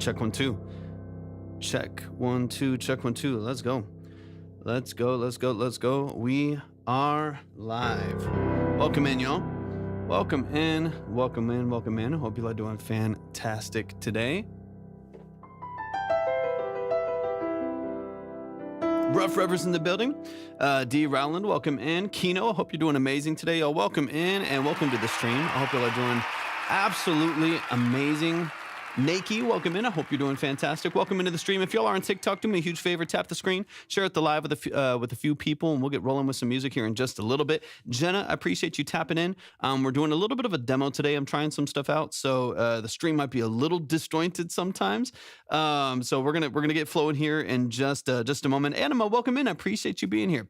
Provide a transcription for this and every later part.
Check 1 2. Check 1 2. Check 1 2. Let's go. Let's go. Let's go. Let's go. We are live. Welcome in, y'all. Welcome in. Welcome in. Welcome in. Hope you are doing fantastic today. Rough Revers in the building. D. Rowland, welcome in. Kino, I hope you're doing amazing today. Y'all, welcome in and welcome to the stream. I hope y'all are doing absolutely amazing. Nakey, welcome in. I hope you're doing fantastic. Welcome into the stream. If y'all are on TikTok, do me a huge favor. Tap the screen, share it the live with a few people, and we'll get rolling with some music here in just a little bit. Jenna, I appreciate you tapping in. We're doing a little bit of a demo today. I'm trying some stuff out, so the stream might be a little disjointed sometimes. So we're gonna get flowing here in just a moment. Anima, welcome in. I appreciate you being here.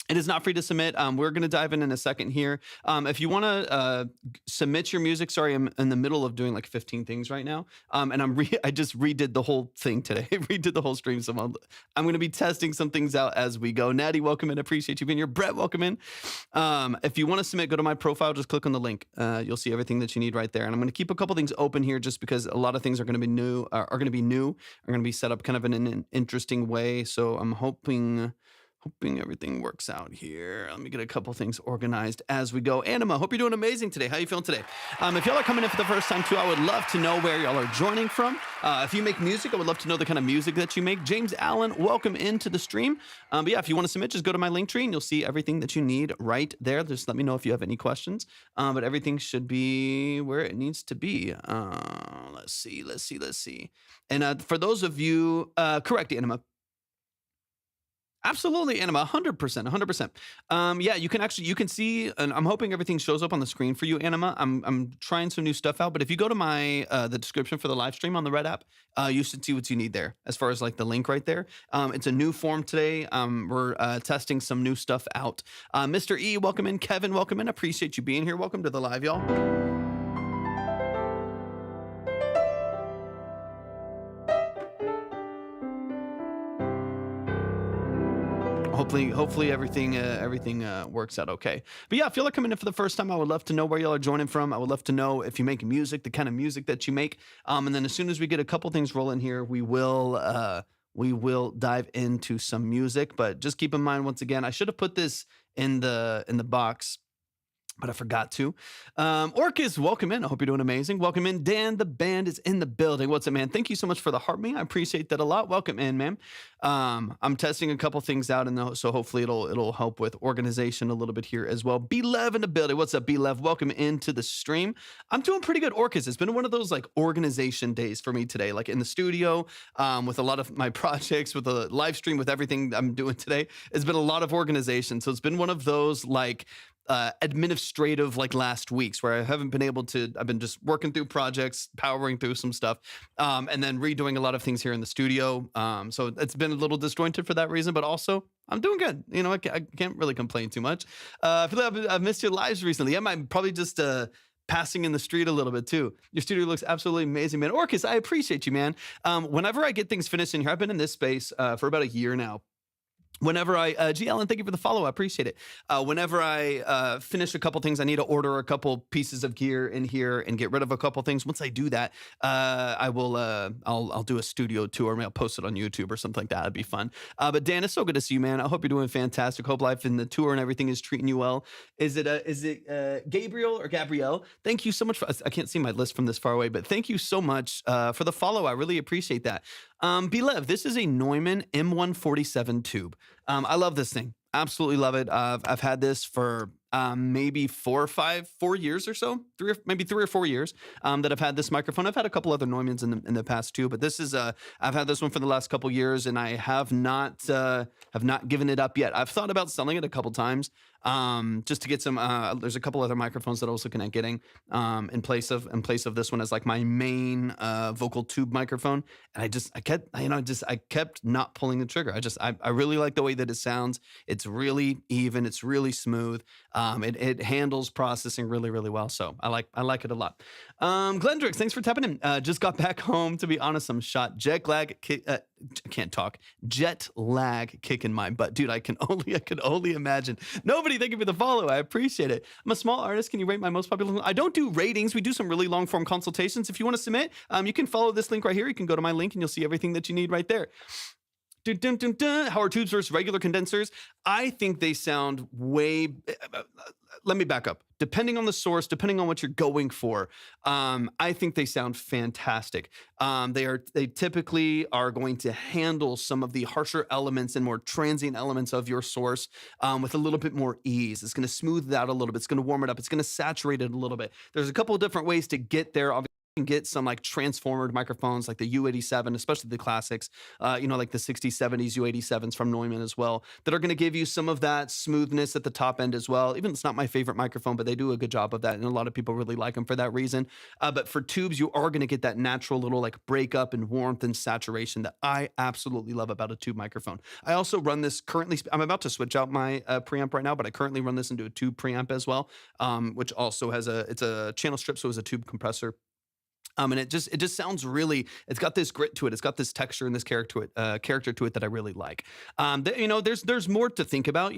It is not free to submit. We're going to dive in a second here. If you want to submit your music, sorry, I'm in the middle of doing like 15 things right now. And I just redid the whole thing today. Redid the whole stream. So I'm going to be testing some things out as we go. Natty, welcome in. Appreciate you being here. Brett, welcome in. If you want to submit, go to my profile. Just click on the link. You'll see everything that you need right there. And I'm going to keep a couple things open here just because a lot of things are going to be new, are going to be set up kind of in an interesting way. So I'm hoping everything works out here. Let me get a couple things organized as we go. Anima, hope you're doing amazing today. How you feeling today? If y'all are coming in for the first time too, I would love to know where y'all are joining from. If you make music, I would love to know the kind of music that you make. James Allen, welcome into the stream. But yeah, if you want to submit, just go to my link tree and you'll see everything that you need right there. Just let me know if you have any questions. But everything should be where it needs to be. Let's see. And for those of you, correct, Anima. Absolutely, Anima, 100%. Yeah, you can see, and I'm hoping everything shows up on the screen for you, Anima. I'm trying some new stuff out, but if you go to my the description for the live stream on the Red app, you should see what you need there as far as like the link right there. It's a new form today. We're testing some new stuff out. Mr. E, welcome in. Kevin, welcome in. Appreciate you being here. Welcome to the live, y'all. Hopefully everything works out okay. But yeah, if y'all are coming in for the first time, I would love to know where y'all are joining from. I would love to know if you make music, the kind of music that you make. And then as soon as we get a couple things rolling here, we will dive into some music. But just keep in mind, once again, I should have put this in the box, but I forgot to. Orcus, welcome in. I hope you're doing amazing. Welcome in. Dan, the band is in the building. What's up, man? Thank you so much for the heart me. I appreciate that a lot. Welcome in, man. I'm testing a couple things out, and so hopefully it'll help with organization a little bit here as well. B-Lev in the building. What's up, B-Lev? Welcome into the stream. I'm doing pretty good, Orcus. It's been one of those like organization days for me today, like in the studio, with a lot of my projects, with the live stream, with everything I'm doing today. It's been a lot of organization. So it's been one of those like administrative like last weeks where I haven't been able to, I've been just working through projects, powering through some stuff, and then redoing a lot of things here in the studio. So it's been a little disjointed for that reason, but also I'm doing good. You know, I can't really complain too much. I feel like I've missed your lives recently. I'm probably just passing in the street a little bit too. Your studio looks absolutely amazing, man. Orcus, I appreciate you, man. Whenever I get things finished in here, I've been in this space for about a year now. Whenever G. Allen, thank you for the follow. I appreciate it. Whenever I finish a couple things, I need to order a couple pieces of gear in here and get rid of a couple things. Once I do that, I'll do a studio tour. Maybe I'll post it on YouTube or something like that. It'd be fun. But Dan, it's so good to see you, man. I hope you're doing fantastic. Hope life in the tour and everything is treating you well. Is it Gabriel or Gabrielle? Thank you so much I can't see my list from this far away, but thank you so much for the follow. I really appreciate that. Belev, this is a Neumann M147 tube. I love this thing. Absolutely love it. I've had this for maybe 4 years or so, maybe 3 or 4 years that I've had this microphone. I've had a couple other Neumanns in the past too, but this is I've had this one for the last couple years, and I have not given it up yet. I've thought about selling it a couple times just to get some. There's a couple other microphones that I was looking at getting in place of this one as like my main vocal tube microphone, and I kept not pulling the trigger. I really like the way that it sounds. It's really even. It's really smooth. It handles processing really, really well. So I like it a lot. Glendrix, thanks for tapping in. Just got back home. To be honest, I'm shot. Jet lag I can't talk, jet lag kicking my butt. Dude, I can only imagine. Nobody, thank you for the follow. I appreciate it. I'm a small artist. Can you rate my most popular? I don't do ratings. We do some really long form consultations. If you want to submit, you can follow this link right here. You can go to my link and you'll see everything that you need right there. Dun, dun, dun, dun. How are tubes versus regular condensers? I think they sound way. Let me back up. Depending on the source, depending on what you're going for, I think they sound fantastic. They typically are going to handle some of the harsher elements and more transient elements of your source with a little bit more ease. It's going to smooth it out a little bit. It's going to warm it up. It's going to saturate it a little bit. There's a couple of different ways to get there. Obviously, can get some like transformed microphones like the U87, especially the classics, like the 60s, 70s U87s from Neumann as well, that are going to give you some of that smoothness at the top end as well. Even it's not my favorite microphone, but they do a good job of that. And a lot of people really like them for that reason. But for tubes, you are going to get that natural little like breakup and warmth and saturation that I absolutely love about a tube microphone. I also run this currently, I'm about to switch out my preamp right now, but I currently run this into a tube preamp as well, which also has it's a channel strip, so it's a tube compressor. And it just sounds really. It's got this grit to it. It's got this texture and this character to it that I really like. There's more to think about.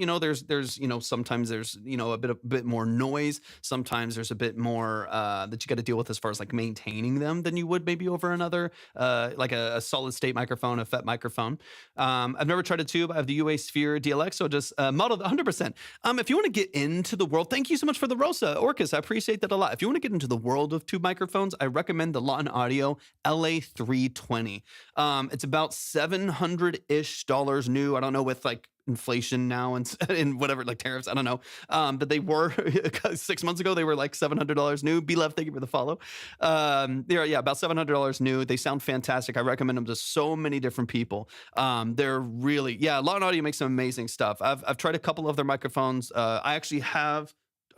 There's sometimes there's a bit more noise. Sometimes there's a bit more that you got to deal with as far as like maintaining them than you would maybe over another like a solid state microphone, a FET microphone. I've never tried a tube. I have the UA Sphere DLX, so just modeled 100%. If you want to get into the world, thank you so much for the Rosa Orcus. I appreciate that a lot. If you want to get into the world of tube microphones, I recommend the Lawton Audio LA320. It's about $700-ish new. I don't know with like inflation now and whatever, like tariffs, I don't know. But they were 6 months ago, they were like $700 new. Beloved, thank you for the follow. They're about $700 new. They sound fantastic. I recommend them to so many different people. They're really, Lawton Audio makes some amazing stuff. I've tried a couple of their microphones. I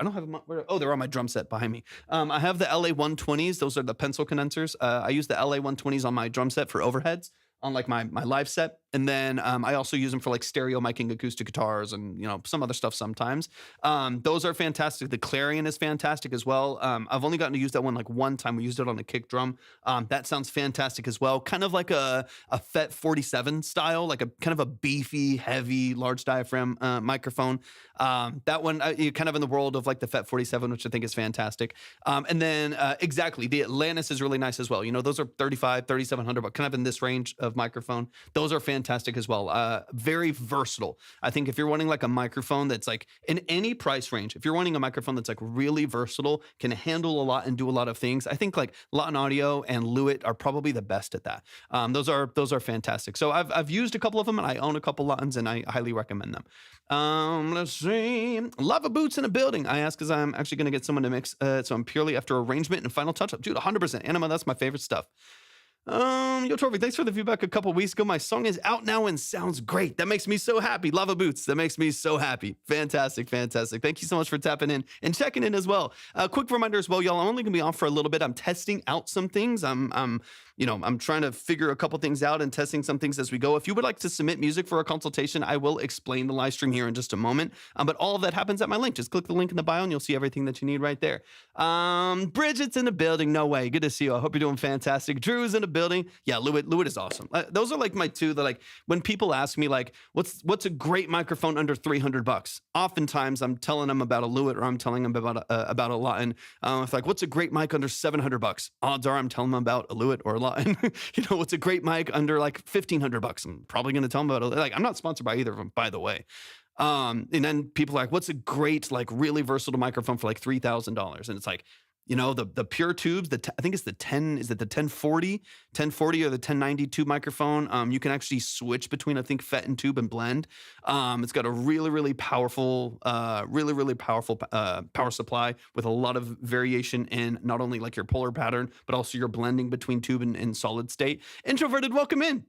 don't have them. They're on my drum set behind me. I have the LA 120s. Those are the pencil condensers. I use the LA 120s on my drum set for overheads on like my live set. And then I also use them for like stereo miking acoustic guitars and, some other stuff sometimes. Those are fantastic. The Clarion is fantastic as well. I've only gotten to use that one like one time. We used it on a kick drum. That sounds fantastic as well. Kind of like a FET 47 style, like a kind of a beefy, heavy, large diaphragm microphone. That one, you're kind of in the world of like the FET 47, which I think is fantastic. And then exactly, the Atlantis is really nice as well. Those are $3,500, $3,700, but kind of in this range of microphone. Those are fantastic as well. Very versatile. I think if you're wanting like a microphone that's like in any price range, if you're wanting a microphone that's like really versatile, can handle a lot and do a lot of things, I think like Lawton Audio and Lewitt are probably the best at that. Those are fantastic. So I've used a couple of them and I own a couple Lawtons and I highly recommend them. Let's see. Lava Boots in a building. I ask because I'm actually going to get someone to mix. So I'm purely after arrangement and final touch up. Dude, 100%. Anima, that's my favorite stuff. Yo, Torvik, thanks for the feedback a couple weeks ago. My song is out now and sounds great. That makes me so happy. Lava Boots, that makes me so happy. Fantastic, fantastic. Thank you so much for tapping in and checking in as well. Quick reminder as well, y'all, I'm only gonna be off for a little bit. I'm testing out some things. I'm trying to figure a couple things out and testing some things as we go. If you would like to submit music for a consultation, I will explain the live stream here in just a moment. But all of that happens at my link. Just click the link in the bio and you'll see everything that you need right there. Bridget's in the building. No way. Good to see you. I hope you're doing fantastic. Drew's in the building. Yeah, Lewitt is awesome. Those are like my two that like when people ask me like, what's a great microphone under $300? Oftentimes I'm telling them about a Lewitt or I'm telling them about a Lawton. It's like, what's a great mic under $700? Odds are I'm telling them about a Lewitt or a Lawton. What's a great mic under like $1,500? I'm probably going to tell them about it. Like, I'm not sponsored by either of them, by the way. And then people are like, what's a great, like really versatile microphone for like $3,000? And it's like, the pure tubes, I think it's the 1040 or the 1092 microphone. You can actually switch between, I think, FET and tube and blend. It's got a really, really powerful power supply with a lot of variation in not only like your polar pattern, but also your blending between tube and solid state. Introverted, welcome in.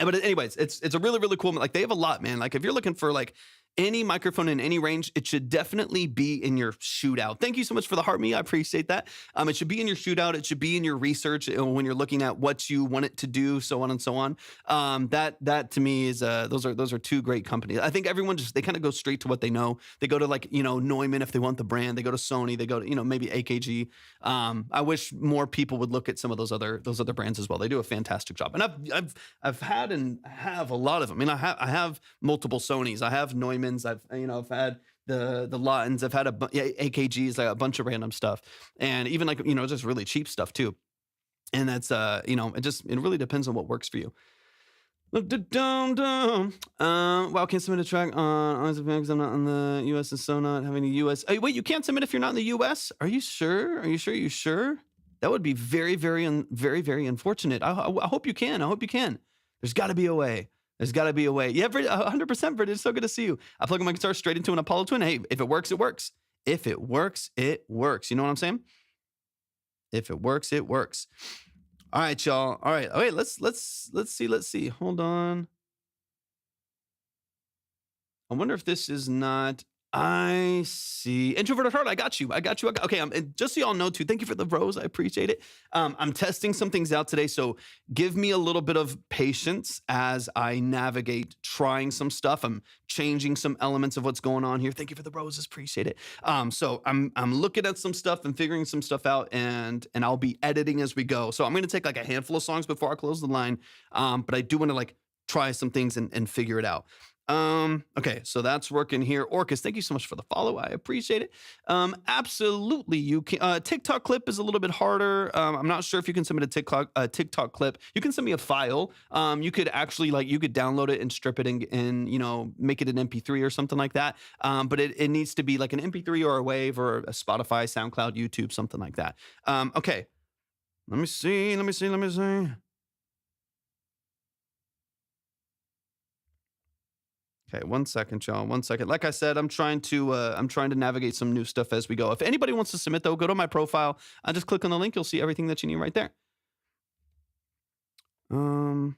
But anyways, it's a really, really cool, like they have a lot, man. Like if you're looking for like, any microphone in any range, it should definitely be in your shootout. Thank you so much for the heart me. I appreciate that. It should be in your shootout. It should be in your research when you're looking at what you want it to do, so on and so on. That to me is those are two great companies. I think everyone just they kind of go straight to what they know. They go to like Neumann if they want the brand. They go to Sony. They go to maybe AKG. I wish more people would look at some of those other brands as well. They do a fantastic job, and I've had and have a lot of them. I mean, I have multiple Sonys. I have Neumanns. I've had the Lautens. I've had AKGs, like a bunch of random stuff, and even like just really cheap stuff too. And that's it really depends on what works for you. Wow, can't submit a track on because I'm not in the US, and so not having the US. Hey, wait, you can't submit if you're not in the US? Are you sure? Are you sure? You sure? That would be very, very, very, very unfortunate. I hope you can. I hope you can. There's got to be a way. There's got to be a way. Yeah, 100%, Brit. It's so good to see you. I plug my guitar straight into an Apollo Twin. Hey, if it works, it works. If it works, it works. You know what I'm saying? If it works, it works. All right, y'all. All right. Okay, let's see. Hold on. I wonder if this is not. I see. Introverted heart. I got you. Okay. And just so y'all know too, thank you for the rose. I appreciate it. I'm testing some things out today. So give me a little bit of patience as I navigate trying some stuff. I'm changing some elements of what's going on here. Thank you for the roses. Appreciate it. So I'm looking at some stuff and figuring some stuff out, and I'll be editing as we go. So I'm going to take like a handful of songs before I close the line. But I do want to like try some things and figure it out. Okay, so that's working here. Orcus, thank you so much for the follow. I appreciate it. Absolutely, you can. TikTok clip is a little bit harder. I'm not sure if you can submit a TikTok clip. You can send me a file. You could actually you could download it and strip it and make it an MP3 or something like that. But it needs to be like an MP3 or a WAV or a Spotify, SoundCloud, YouTube, something like that. Okay, let me see. Okay, 1 second, y'all. 1 second. Like I said, I'm trying to navigate some new stuff as we go. If anybody wants to submit, though, go to my profile. I just click on the link. You'll see everything that you need right there. Okay,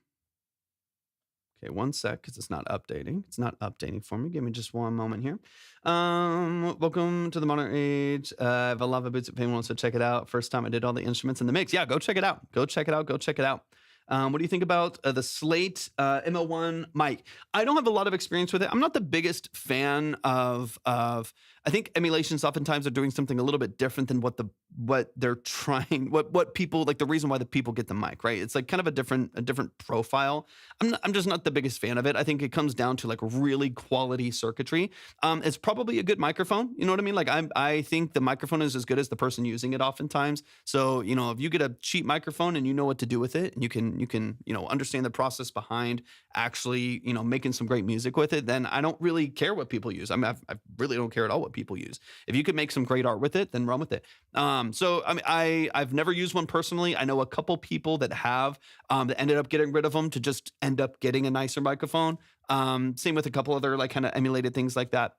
1 sec, because it's not updating. It's not updating for me. Give me just one moment here. Welcome to the modern age. I have a lava boots if anyone wants to check it out. First time I did all the instruments in the mix. Yeah, go check it out. Go check it out. What do you think about the Slate ML1 mic? I don't have a lot of experience with it. I'm not the biggest fan of. I think emulations oftentimes are doing something a little bit different than what they're trying. What people like, the reason why the people get the mic, right? It's like kind of a different profile. I'm just not the biggest fan of it. I think it comes down to like really quality circuitry. It's probably a good microphone. You know what I mean? Like I think the microphone is as good as the person using it oftentimes. So if you get a cheap microphone and you know what to do with it, and you can understand the process behind actually making some great music with it, then I don't really care what people use. I mean, I really don't care at all what people use. If you could make some great art with it, then run with it. So I mean, I've never used one personally. I know a couple people that have that ended up getting rid of them to just end up getting a nicer microphone. Same with a couple other like kind of emulated things like that.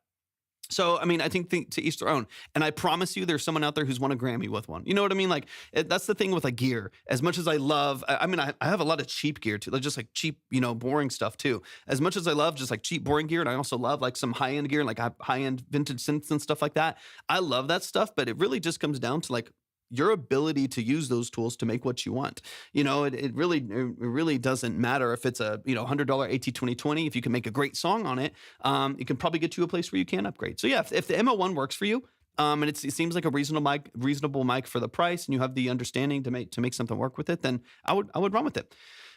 So, I mean, I think to each their own. And I promise you, there's someone out there who's won a Grammy with one. You know what I mean? Like, that's the thing with like gear. As much as I love, I have a lot of cheap gear too, like just like cheap, boring stuff too. As much as I love just like cheap, boring gear, and I also love like some high end gear, like high end vintage synths and stuff like that. I love that stuff, but it really just comes down to like your ability to use those tools to make what you want. It really doesn't matter if it's a $100 AT2020. If you can make a great song on it, it can probably get you a place where you can upgrade. So yeah, if the ML1 works for you, and it seems like a reasonable mic for the price, and you have the understanding to make something work with it, then I would run with it.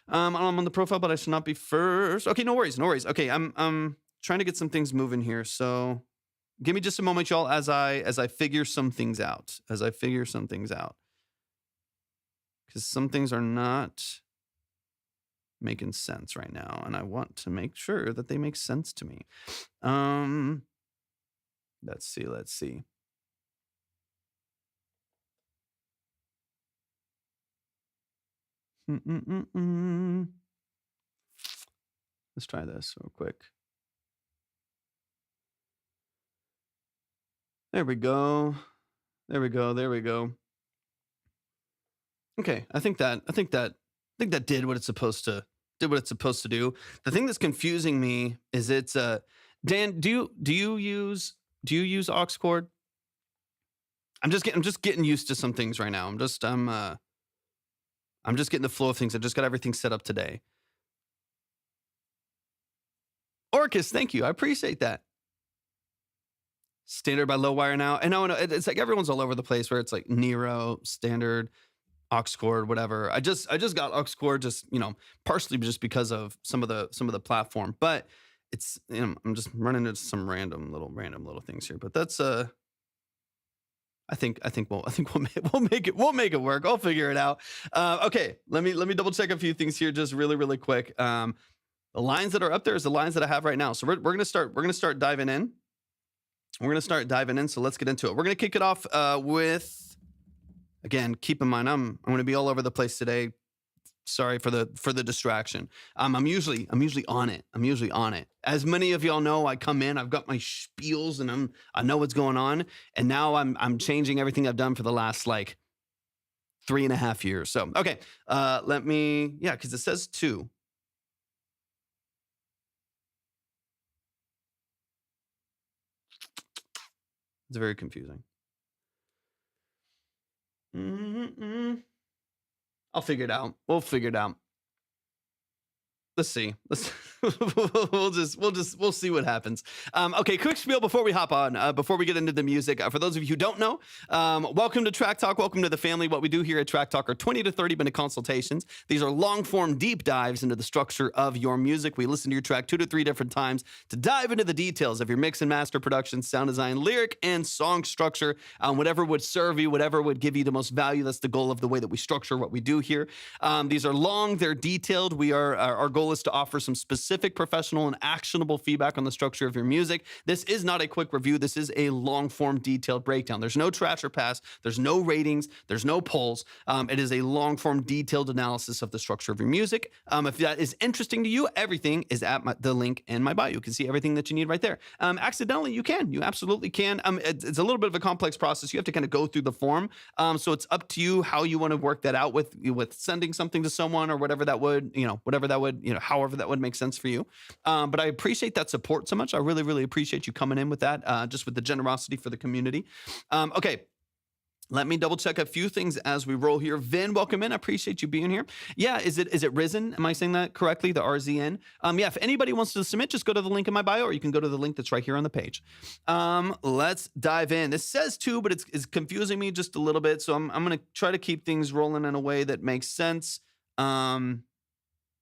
I'm on the profile, but I should not be first. Okay, no worries. Okay, I'm trying to get some things moving here, so. Give me just a moment, y'all, as I figure some things out. Because some things are not making sense right now, and I want to make sure that they make sense to me. Let's see. Let's try this real quick. There we go. Okay, I think that did what it's supposed to do. The thing that's confusing me is it's Dan, do you use aux cord? I'm just getting used to some things right now. I'm just getting the flow of things. I just got everything set up today. Orcus, thank you. I appreciate that. Standard by low wire now. And no, it's like everyone's all over the place where it's like Nero, standard, aux cord, whatever. I just got aux cord just, partially just because of some of the platform. But it's I'm just running into some random little things here. But that's we'll make it work. I'll figure it out. Okay, let me double check a few things here just really quick. The lines that are up there is the lines that I have right now. So we're gonna start diving in. So let's get into it. We're gonna kick it off with, again, keep in mind I'm gonna be all over the place today. Sorry for the distraction. I'm usually on it. As many of y'all know, I come in, I've got my spiels, and I know what's going on. And now I'm changing everything I've done for the last like 3.5 years. So okay, because it says 2. It's very confusing. I'll figure it out. We'll figure it out. Let's see. We'll see what happens. Okay, quick spiel before we hop on. Before we get into the music, for those of you who don't know, welcome to Track Talk. Welcome to the family. What we do here at Track Talk are 20 to 30-minute consultations. These are long-form deep dives into the structure of your music. We listen to your track 2 to 3 different times to dive into the details of your mix and master production, sound design, lyric, and song structure. Whatever would serve you, whatever would give you the most value. That's the goal of the way that we structure what we do here. These are long. They're detailed. Our goal is to offer some specific, professional, and actionable feedback on the structure of your music. This is not a quick review. This is a long-form, detailed breakdown. There's no trash or pass. There's no ratings. There's no polls. It is a long-form, detailed analysis of the structure of your music. If that is interesting to you, everything is at the link in my bio. You can see everything that you need right there. Accidentally, you absolutely can. It's a little bit of a complex process. You have to kind of go through the form. So it's up to you how you want to work that out with sending something to someone or whatever that would, however that would make sense for you. But I appreciate that support so much. I really appreciate you coming in with that, just with the generosity for the community. Okay. Let me double check a few things as we roll here. Vin, welcome in. I appreciate you being here. Yeah, is it Risen? Am I saying that correctly? The RZN? Yeah, if anybody wants to submit, just go to the link in my bio, or you can go to the link that's right here on the page. Let's dive in. This says 2, but it's confusing me just a little bit, so I'm going to try to keep things rolling in a way that makes sense.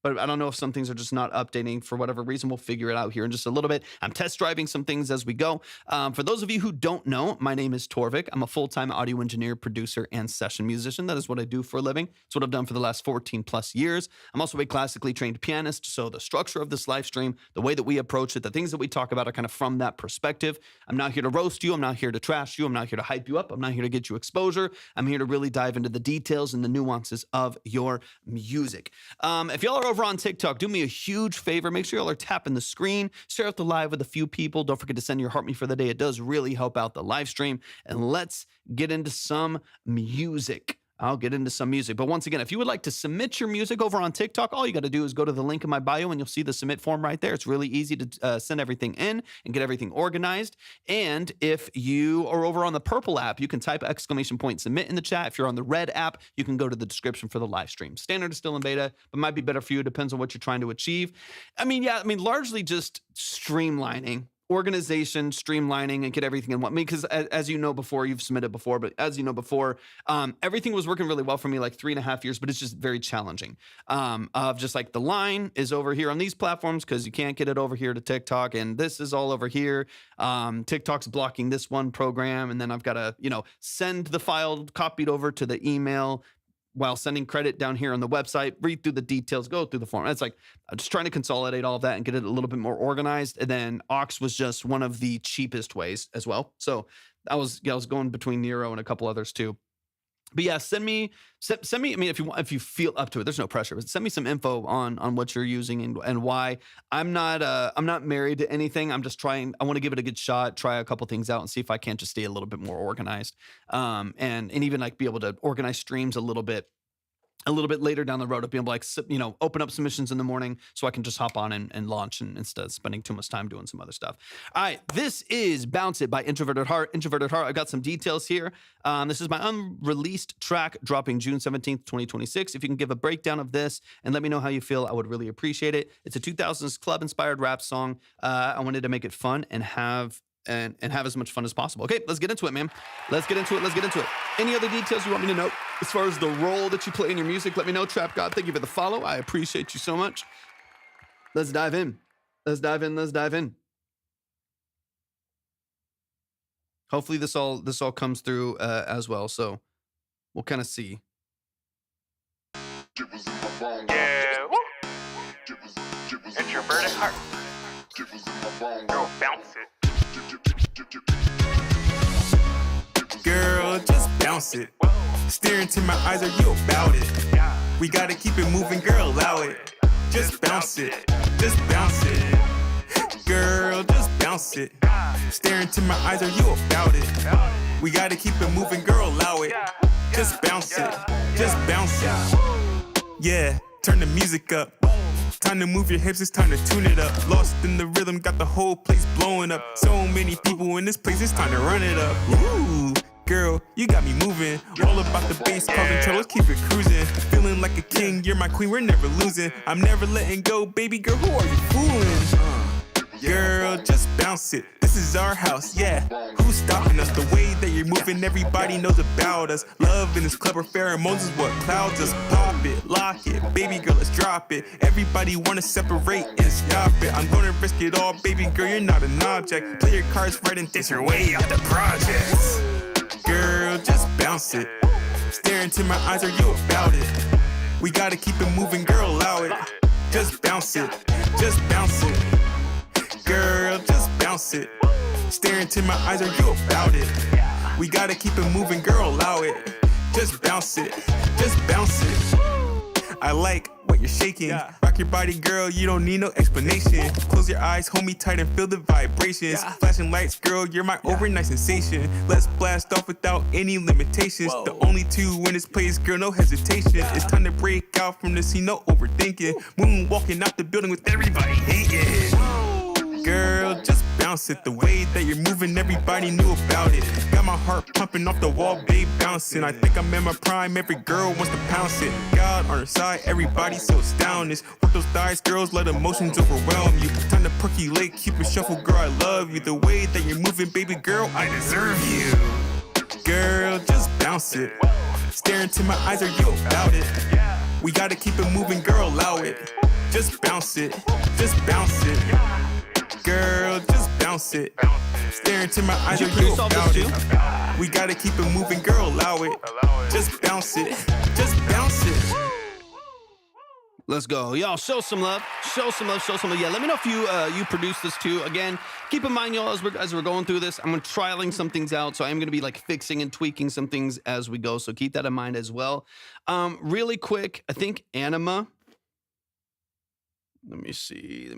But I don't know if some things are just not updating for whatever reason. We'll figure it out here in just a little bit. I'm test driving some things as we go. For those of you who don't know, my name is Torvik. I'm a full-time audio engineer, producer, and session musician. That is what I do for a living. It's what I've done for the last 14 plus years. I'm also a classically trained pianist. So the structure of this live stream, the way that we approach it, the things that we talk about are kind of from that perspective. I'm not here to roast you. I'm not here to trash you. I'm not here to hype you up. I'm not here to get you exposure. I'm here to really dive into the details and the nuances of your music. If y'all are over on TikTok, do me a huge favor. Make sure y'all are tapping the screen. Share out the live with a few people. Don't forget to send your heart me for the day. It does really help out the live stream. And let's get into some music. I'll get into some music. But once again, if you would like to submit your music over on TikTok, all you got to do is go to the link in my bio and you'll see the submit form right there. It's really easy to send everything in and get everything organized. And if you are over on the purple app, you can type !submit in the chat. If you're on the red app, you can go to the description for the live stream. Standard is still in beta, but might be better for you. Depends on what you're trying to achieve. Largely just streamlining. Organization, streamlining, and get everything in one. Because as you know before, you've submitted before, but as you know before, everything was working really well for me like 3.5 years, but it's just very challenging. Of just like the line is over here on these platforms because you can't get it over here to TikTok, and this is all over here. TikTok's blocking this one program, and then I've got to, send the file copied over to the email while sending credit down here on the website, read through the details, go through the form. It's like I'm just trying to consolidate all of that and get it a little bit more organized. And then Aux was just one of the cheapest ways as well. So I was going between Nero and a couple others too. But yeah, send me. I mean, if you feel up to it, there's no pressure. But send me some info on what you're using and why. I'm not married to anything. I'm just trying. I want to give it a good shot. Try a couple things out and see if I can't just stay a little bit more organized. And even like be able to organize streams a little bit a little bit later down the road of being able to like, open up submissions in the morning so I can just hop on and launch instead of spending too much time doing some other stuff. All right, this is Bounce It by Introverted Heart. Introverted Heart, I got some details here. This is my unreleased track dropping June 17th, 2026. If you can give a breakdown of this and let me know how you feel, I would really appreciate it. It's a 2000s club-inspired rap song. I wanted to make it fun and have as much fun as possible. Okay, let's get into it, man. Let's get into it. Any other details you want me to know as far as the role that you play in your music? Let me know. Trap God, thank you for the follow. I appreciate you so much. Let's dive in. Hopefully this all comes through as well, so we'll kind of see. Yeah, woo. Introverted Heart. Girl, bounce it. Girl, just bounce it. Stare into my eyes, are you about it? We gotta keep it moving, girl, allow it. Just bounce it, just bounce it. Girl, just bounce it. Stare into my eyes, are you about it? We gotta keep it moving, girl, allow it. Just bounce it, just bounce it. Yeah, turn the music up. Time to move your hips, it's time to tune it up. Lost in the rhythm, got the whole place blowing up. So many people in this place, it's time to run it up. Ooh, girl, you got me moving. All about the bass, causing trouble, let's keep it cruising. Feeling like a king, you're my queen, we're never losing. I'm never letting go, baby girl, who are you fooling? Girl, just bounce it. This is our house, yeah. Who's stopping us? The way that you're moving, everybody knows about us. Love in this club or pheromones is what clouds us. Pop it, lock it, baby girl, let's drop it. Everybody wanna separate and stop it. I'm gonna risk it all, baby girl, you're not an object. Play your cards right and dance your way out the projects. Girl, just bounce it. Stare into my eyes, are you about it? We gotta keep it moving, girl, allow it. Just bounce it, just bounce it. Girl, just bounce it. Stare into my eyes, are you about it? We gotta keep it moving, girl, allow it. Just bounce it, just bounce it. I like what you're shaking. Rock your body, girl, you don't need no explanation. Close your eyes, hold me tight and feel the vibrations. Flashing lights, girl, you're my overnight sensation. Let's blast off without any limitations. The only two in this place, girl, no hesitation. It's time to break out from the scene, no overthinking. Moonwalking out the building with everybody hating. Girl, just bounce it. The way that you're moving, everybody knew about it. Got my heart pumping off the wall, babe, bouncing. I think I'm in my prime, every girl wants to pounce it. God on her side, everybody so astounded. With those thighs, girls, let emotions overwhelm you. Time to percolate, keep it shuffle, girl, I love you. The way that you're moving, baby girl, I deserve you. Girl, just bounce it. Stare into my eyes, are you about it? We gotta keep it moving, girl, allow it. Just bounce it, just bounce it. Girl, just bounce it. Stare into my eyes, are you about it? We gotta keep it moving, girl, allow it. Just bounce it, just bounce it. Let's go. Y'all, show some love. Yeah, let me know if you produced this too. Again, keep in mind, y'all, as we're going through this, I'm trialing some things out, so I'm going to be like fixing and tweaking some things as we go, so keep that in mind as well. Really quick, I think Anima. Let me see.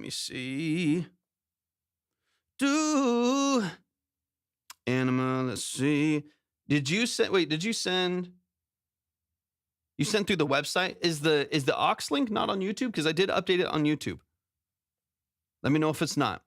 Anima, let's see. Did you send? You sent through the website? Is the aux link not on YouTube? Because I did update it on YouTube. Let me know if it's not.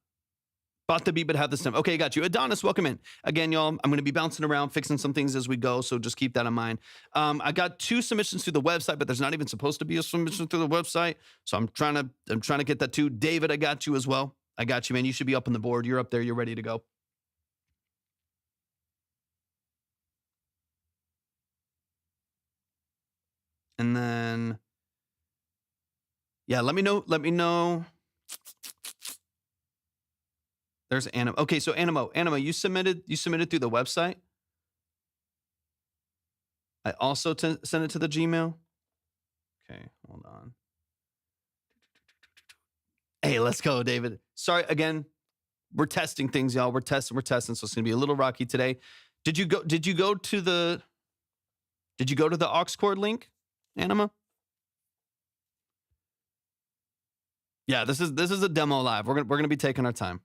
Bought the beat, but have this time. Okay, got you. Adonis, welcome in. Again, y'all, I'm going to be bouncing around, fixing some things as we go, so just keep that in mind. I got 2 submissions through the website, but there's not even supposed to be a submission through the website, so I'm trying to get that too. David, I got you as well. I got you, man. You should be up on the board. You're up there. You're ready to go. And then, yeah, let me know. There's Anima. Okay, so Anima, you submitted through the website. I also sent it to the Gmail. Okay, hold on. Hey, let's go, David. Sorry again. We're testing things, y'all. We're testing, so it's gonna be a little rocky today. Did you go to the aux cord link, Anima? Yeah, this is a demo live. We're gonna be taking our time.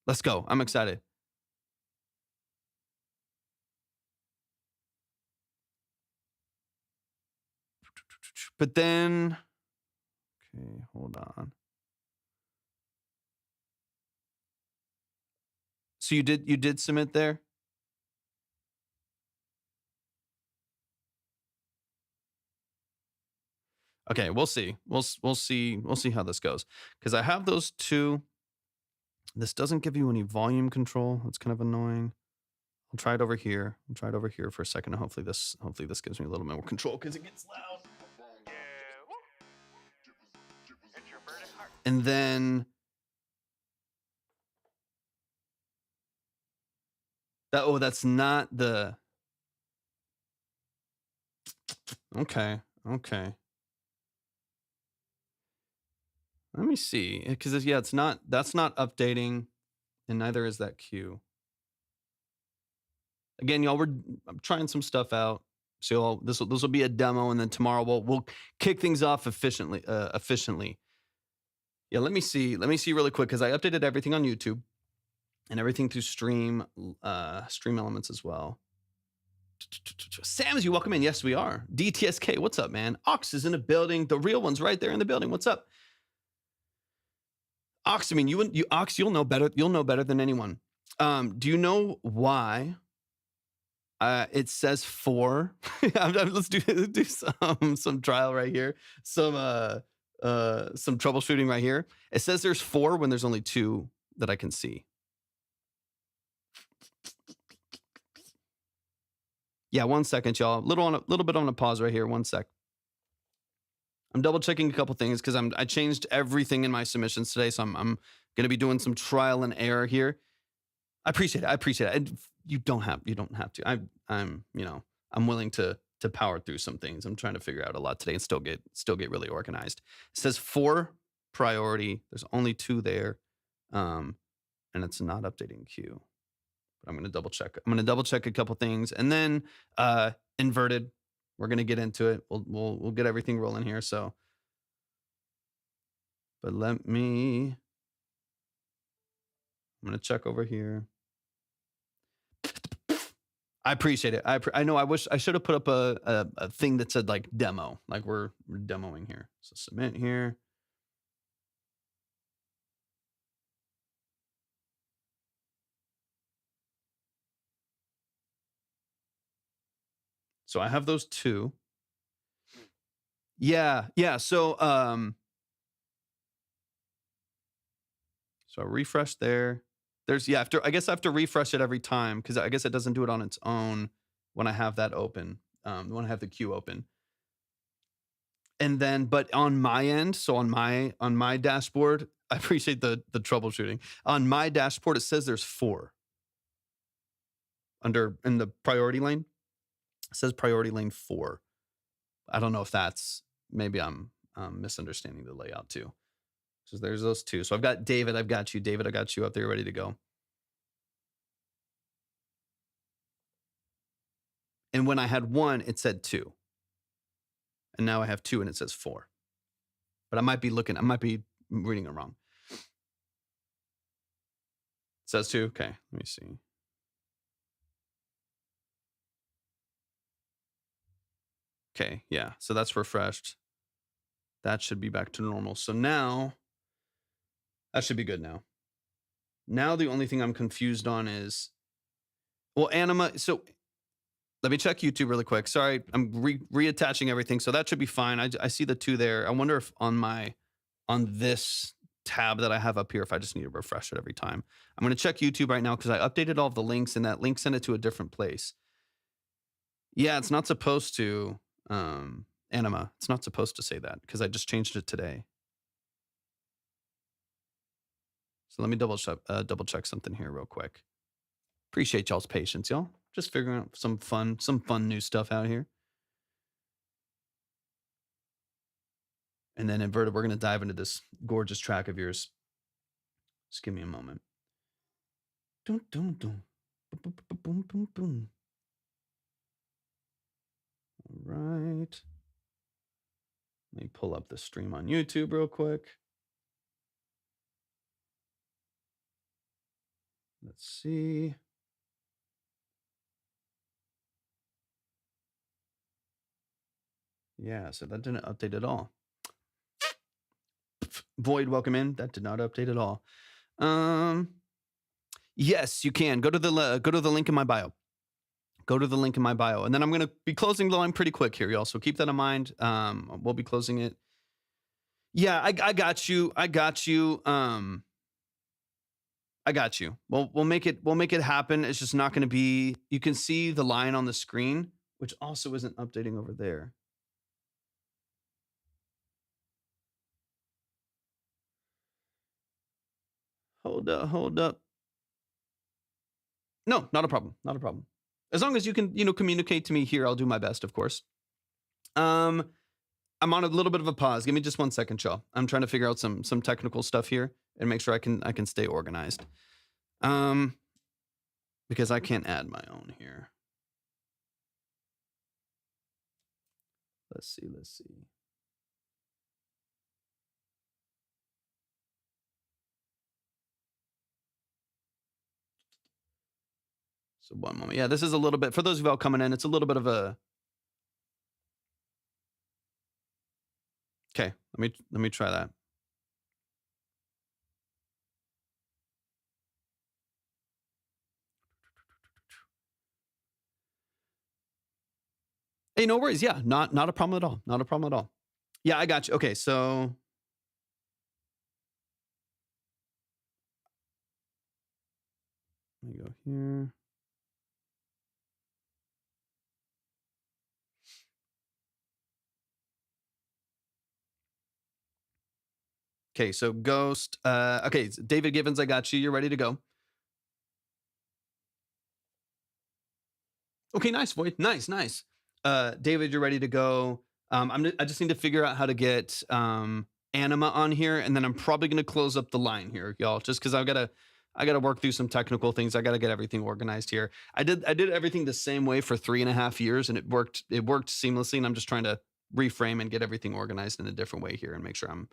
Let's go. I'm excited. But then, okay, hold on. So you did submit there? Okay, we'll see. We'll see how this goes because I have those two. This doesn't give you any volume control. That's kind of annoying. I'll try it over here. I'll try it over here for a second. And hopefully this gives me a little bit more control because it gets loud. And then that's not the. Okay. Let me see because yeah, that's not updating, and neither is that cue. Again, y'all, I'm trying some stuff out. So this will be a demo, and then tomorrow we'll kick things off efficiently. Yeah, let me see really quick because I updated everything on YouTube and everything through Stream Elements as well. Sam, you welcome in. Yes, we are. DTSK, what's up, man? Ox is in the building. The real one's right there in the building. What's up? Ox, I mean, Ox, you'll know better. You'll know better than anyone. Do you know why it says 4? Let's do some trial right here. Some troubleshooting right here. It says there's 4 when there's only 2 that I can see. Yeah, 1 second, y'all. Little bit on a pause right here. 1 sec. I'm double checking a couple things because I changed everything in my submissions today, so I'm gonna be doing some trial and error here. I appreciate it. And you don't have to. I'm willing to power through some things. I'm trying to figure out a lot today and still get really organized. It says 4 priority. There's only 2 there, and it's not updating queue. But I'm gonna double check. I'm gonna double check a couple things, and then inverted. We're gonna get into it. We'll get everything rolling here. So, but let me. I'm gonna check over here. I appreciate it. I know. I wish I should have put up a thing that said like demo, like we're demoing here. So submit here. So I have those 2. Yeah. So so I refresh there. There's I guess I have to refresh it every time because I guess it doesn't do it on its own when I have that open. When I have the queue open. And then, but on my end, so on my dashboard, I appreciate the troubleshooting. On my dashboard, it says there's 4 in the priority lane. It says priority lane 4. I don't know if that's maybe I'm misunderstanding the layout too. So there's those 2. So I've got David. I've got you, David. I got you up there ready to go. And when I had 1, it said 2. And now I have 2 and it says 4. But I might be reading it wrong. It says 2. Okay, let me see. Okay, yeah. So that's refreshed. That should be back to normal. So now that should be good now. Now the only thing I'm confused on is Anima. So let me check YouTube really quick. Sorry, I'm reattaching everything. So that should be fine. I see the 2 there. I wonder if on this tab that I have up here, if I just need to refresh it every time. I'm going to check YouTube right now because I updated all of the links and that link sent it to a different place. Yeah, it's not supposed to, Anima. It's not supposed to say that because I just changed it today. So let me double check something here real quick. Appreciate y'all's patience, y'all. Just figuring out some fun new stuff out here. And then inverted, we're going to dive into this gorgeous track of yours. Just give me a moment. Dun, dun, dun. Boom, boom, boom, boom, boom. All right. Let me pull up the stream on YouTube real quick. Let's see. Yeah, so that didn't update at all. Void, welcome in. That did not update at all. Yes, you can go to the link in my bio. Go to the link in my bio, and then I'm gonna be closing the line pretty quick here, y'all. So keep that in mind. We'll be closing it. Yeah, I got you. I got you. I got you. Well, we'll make it happen. It's just not gonna be. You can see the line on the screen, which also isn't updating over there. Hold up, hold up. No, not a problem. Not a problem. As long as you can, communicate to me here, I'll do my best, of course. I'm on a little bit of a pause. Give me just 1 second, y'all. I'm trying to figure out some technical stuff here and make sure I can stay organized. Because I can't add my own here. Let's see. So one moment. Yeah, this is a little bit, for those of y'all coming in, it's a little bit of a. Okay, let me try that. Hey, no worries. Yeah, not a problem at all. Not a problem at all. Yeah, I got you. Okay, so let me go here. Okay, so Ghost. Okay, David Givens, I got you. You're ready to go. Okay, nice, Void. Nice. David, you're ready to go. I just need to figure out how to get Anima on here, and then I'm probably gonna close up the line here, y'all, just because I gotta work through some technical things. I gotta get everything organized here. I did everything the same way for 3.5 years, and it worked seamlessly. And I'm just trying to reframe and get everything organized in a different way here, and make sure I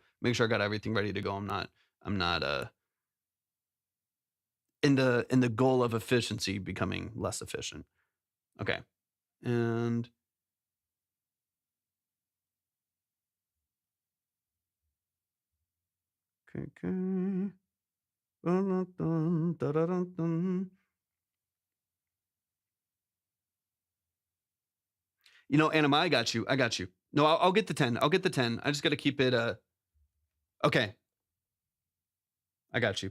got everything ready to go. I'm not in the goal of efficiency becoming less efficient. Okay, and okay. Dun, dun, dun, dun, dun. Anima, I got you. No, I'll get the 10. I'll get the 10. I just got to keep it. Okay. I got you.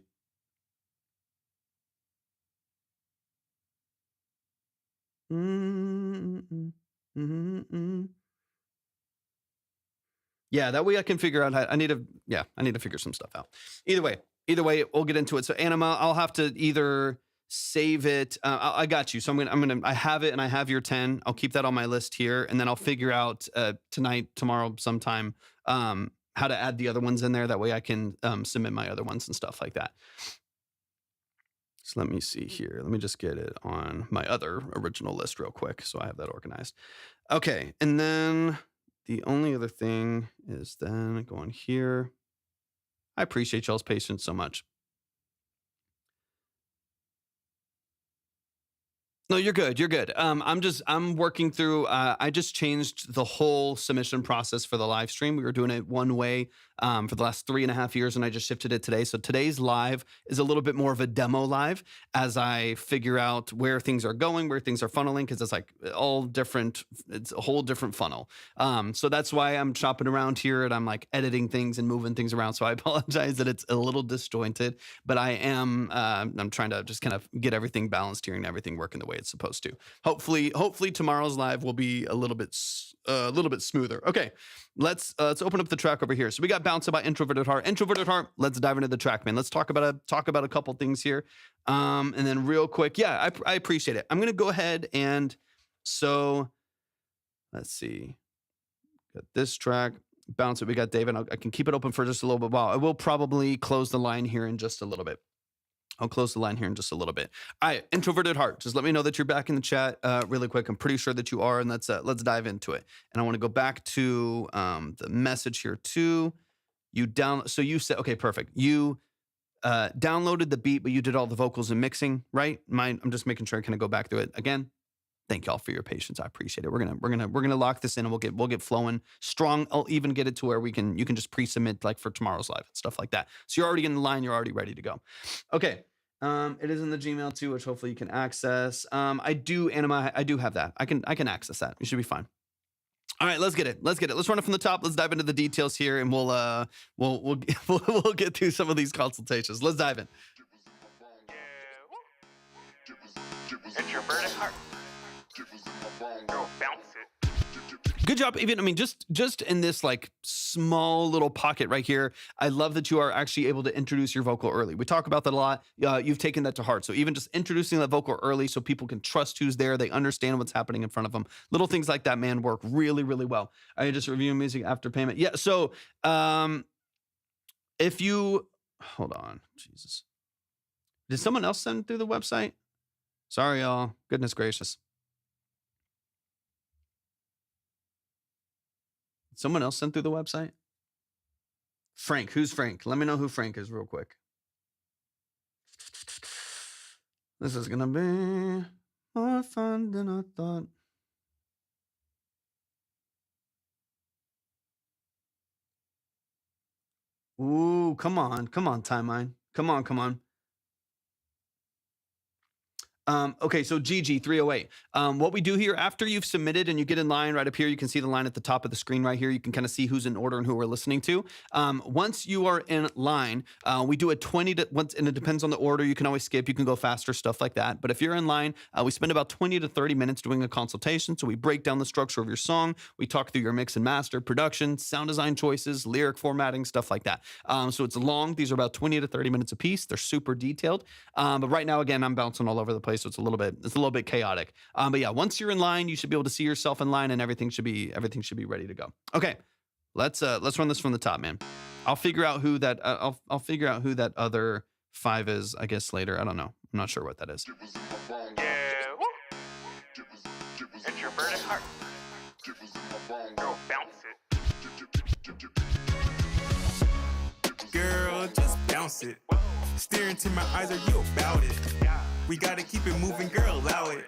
Mm-mm-mm-mm-mm. Yeah, that way I can figure out how I need to figure some stuff out. Either way, we'll get into it. So Anima, I'll have to either save it. I got you. So I have it, and I have your 10. I'll keep that on my list here, and then I'll figure out tonight, tomorrow, sometime, how to add the other ones in there. That way I can submit my other ones and stuff like that. So let me see here. Let me just get it on my other original list real quick, so I have that organized. Okay, and then the only other thing is then going here. I appreciate y'all's patience so much. No, you're good. You're good. I'm working through. I just changed the whole submission process for the live stream. We were doing it one way for the last 3.5 years, and I just shifted it today. So today's live is a little bit more of a demo live as I figure out where things are going, where things are funneling, because it's like all different. It's a whole different funnel. So that's why I'm chopping around here, and I'm like editing things and moving things around. So I apologize that it's a little disjointed, but I'm trying to just kind of get everything balanced here and everything working the way it's supposed to. Hopefully tomorrow's live will be a little bit smoother. Okay, let's open up the track over here. So we got Bounce by Introverted Heart. Introverted Heart. Let's dive into the track, man. Let's talk about a couple things here, and then real quick. Yeah, I appreciate it. I'm gonna go ahead and so let's see. Got this track. Bounce it. We got David. I can keep it open for just a little bit while. I will probably close the line here in just a little bit. I'll close the line here in just a little bit. All right, Introverted Heart. Just let me know that you're back in the chat really quick. I'm pretty sure that you are, and let's dive into it. And I want to go back to the message here too. So you said, okay, perfect. You downloaded the beat, but you did all the vocals and mixing, right? I'm just making sure I kind of go back through it again. Thank y'all for your patience. I appreciate it. We're gonna lock this in, and we'll get flowing strong. I'll even get it to where you can just pre-submit like for tomorrow's live and stuff like that. So you're already in the line. You're already ready to go. Okay. It is in the Gmail too, which hopefully you can access. I do have that. I can access that. You should be fine. All right, let's get it. Let's run it from the top. Let's dive into the details here, and we'll get through some of these consultations. Let's dive in. It's your burning heart. Go bounce it. Good job. Even just in this like small little pocket right here, I love that you are actually able to introduce your vocal early. We talk about that a lot. You've taken that to heart. So even just introducing that vocal early, so people can trust who's there, they understand what's happening in front of them. Little things like that, man, work really, really well. I just review music after payment. Yeah. So if you hold on, Jesus, did someone else send through the website? Sorry, y'all. Goodness gracious. Someone else sent through the website? Frank. Who's Frank? Let me know who Frank is real quick. This is going to be more fun than I thought. Ooh, come on, timeline. Come on. Okay, so GG308. What we do here after you've submitted and you get in line right up here, you can see the line at the top of the screen right here. You can kind of see who's in order and who we're listening to. Once you are in line, we do a 20 to once, and it depends on the order. You can always skip, you can go faster, stuff like that. But if you're in line, we spend about 20 to 30 minutes doing a consultation. So we break down the structure of your song. We talk through your mix and master, production, sound design choices, lyric formatting, stuff like that. So it's long. These are about 20 to 30 minutes a piece. They're super detailed. But right now, again, I'm bouncing all over the place. So it's a little bit chaotic. But yeah, once you're in line, you should be able to see yourself in line, and everything should be ready to go. Okay, let's run this from the top, man. I'll figure out who that I'll figure out who that other 5 is, I guess, later. I don't know. I'm not sure what that is. It's your burning heart. Go bounce it. Girl, just bounce it. Stare into my eyes, are you about it? We gotta keep it moving, girl, allow it.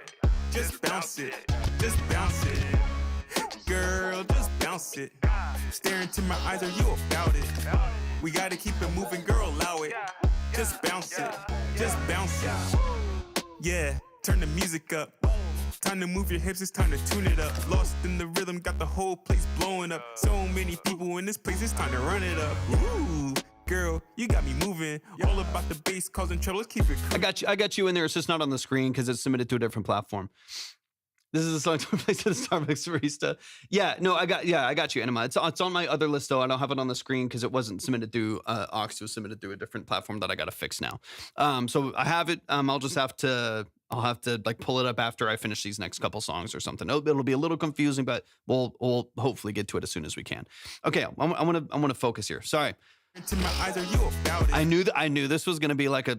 Just bounce it, just bounce it. Girl, just bounce it. Stare into my eyes, are you about it? We gotta keep it moving, girl, allow it. Just bounce it, just bounce it. Yeah, turn the music up. Time to move your hips, it's time to tune it up. Lost in the rhythm, got the whole place blowing up. So many people in this place, it's time to run it up. Ooh. Girl, you got me moving. All about the bass causing trouble. Let's keep it cool. I got you in there. It's just not on the screen because it's submitted to a different platform. This is a song to replace the Starbucks barista. Yeah, no, I got you, Enema. It's on my other list though. I don't have it on the screen because it wasn't submitted through Aux. It was submitted through a different platform that I got to fix now. So I have it. I'll have to like pull it up after I finish these next couple songs or something. It'll be a little confusing, but we'll hopefully get to it as soon as we can. Okay, I want to focus here. Sorry. Into my eyes, are you about it? I knew this was gonna be like a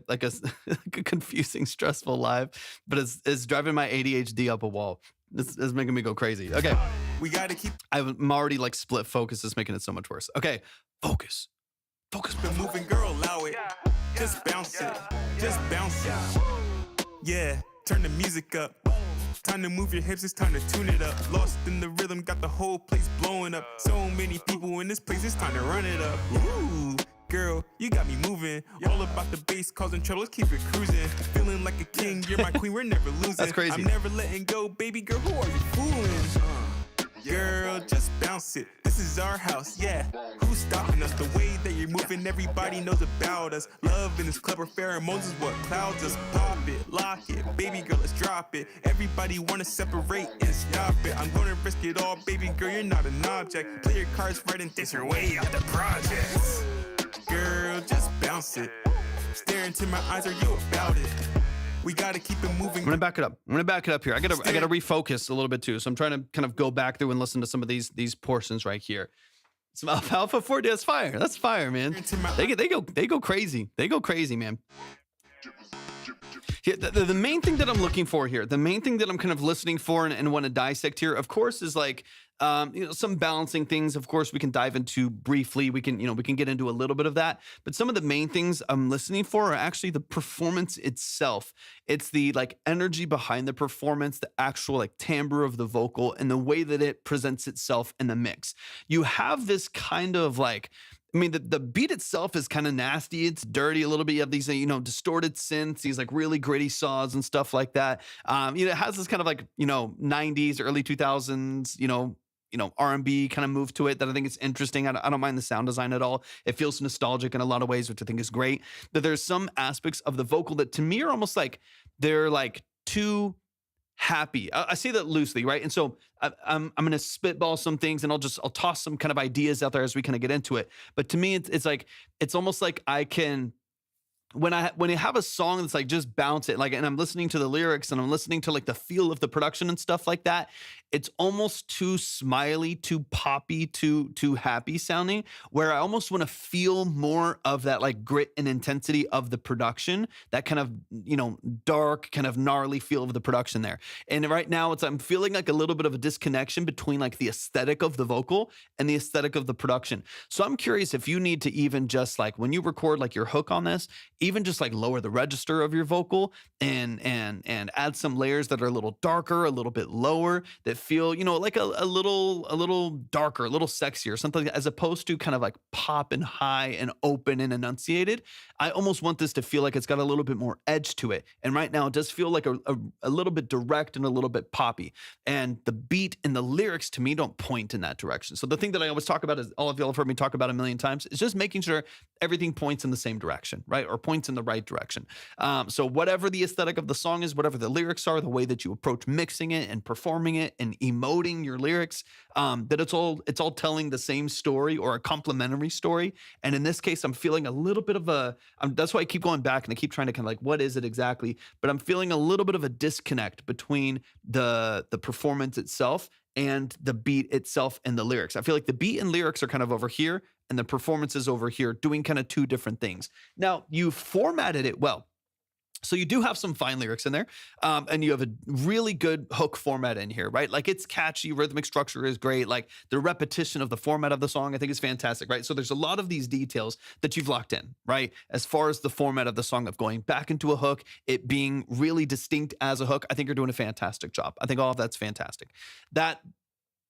confusing, stressful live, but it's driving my ADHD up a wall. It's making me go crazy. Okay, we gotta keep. I'm already like split focus. Is making it so much worse. Okay, focus. The moving, girl, allow it. Just bounce it, just bounce it. Yeah, turn the music up. Time to move your hips, it's time to tune it up. Lost in the rhythm, got the whole place blowing up. So many people in this place, it's time to run it up. Ooh, girl, you got me moving. All about the bass causing trouble, let's keep it cruising. Feeling like a king, you're my queen, we're never losing. That's crazy. I'm never letting go, baby girl, who are you fooling? Girl, just bounce it. This is our house, yeah. Who's stopping us? The way that you're moving, everybody knows about us. Love in this club or pheromones is what clouds us. Pop it, lock it, baby girl, let's drop it. Everybody wanna separate and stop it. I'm gonna risk it all, baby girl, you're not an object. Play your cards right and dance your way out the projects. Girl, just bounce it. Stare into my eyes, are you about it? We gotta keep it moving. I'm gonna back it up here. I gotta refocus a little bit too. So I'm trying to kind of go back through and listen to some of these portions right here. Some Alpha 4, that's fire. That's fire, man. They go crazy. They go crazy, man. Yeah, the main thing that I'm looking for here, the main thing that I'm kind of listening for and want to dissect here, of course, is like some balancing things. Of course, we can dive into briefly. We can we can get into a little bit of that. But some of the main things I'm listening for are actually the performance itself. It's the like energy behind the performance, the actual like timbre of the vocal, and the way that it presents itself in the mix. You have this kind of like, I mean, the beat itself is kind of nasty. It's dirty a little bit. You have these, distorted synths, these like really gritty saws and stuff like that. It has this kind of like, 90s, early 2000s, R&B kind of move to it that I think is interesting. I don't mind the sound design at all. It feels nostalgic in a lot of ways, which I think is great. But there's some aspects of the vocal that to me are almost like they're like too happy. I say that loosely, right? And so I'm going to spitball some things, and I'll toss some kind of ideas out there as we kind of get into it. But to me, it's like it's almost like I can. When you have a song that's like just bounce it, like, and I'm listening to the lyrics and I'm listening to like the feel of the production and stuff like that, it's almost too smiley, too poppy, too happy sounding, where I almost want to feel more of that like grit and intensity of the production, that kind of, dark, kind of gnarly feel of the production there. And right now I'm feeling like a little bit of a disconnection between like the aesthetic of the vocal and the aesthetic of the production. So I'm curious if you need to even just like when you record like your hook on this, even just like lower the register of your vocal and add some layers that are a little darker, a little bit lower, that feel, like a little darker, a little sexier, something as opposed to kind of like pop and high and open and enunciated. I almost want this to feel like it's got a little bit more edge to it. And right now it does feel like a little bit direct and a little bit poppy. And the beat and the lyrics to me don't point in that direction. So the thing that I always talk about is, all of y'all have heard me talk about a million times, is just making sure everything points in the same direction, right? Or points in the right direction. So whatever the aesthetic of the song is, whatever the lyrics are, the way that you approach mixing it and performing it and emoting your lyrics, that it's all telling the same story or a complementary story. And in this case, I'm feeling a little bit of that's why I keep going back and I keep trying to kind of like, what is it exactly? But I'm feeling a little bit of a disconnect between the performance itself and the beat itself and the lyrics. I feel like the beat and lyrics are kind of over here and the performance is over here, doing kind of two different things. Now, you formatted it well. So you do have some fine lyrics in there, and you have a really good hook format in here, right? Like it's catchy, rhythmic structure is great. Like the repetition of the format of the song, I think is fantastic, right? So there's a lot of these details that you've locked in, right? As far as the format of the song of going back into a hook, it being really distinct as a hook, I think you're doing a fantastic job. I think all of that's fantastic. That,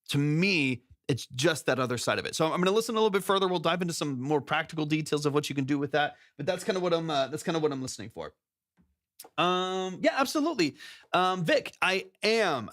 to me, it's just that other side of it. So I'm going to listen a little bit further. We'll dive into some more practical details of what you can do with that. But that's kind of what I'm listening for. Yeah, absolutely. Vic, I am.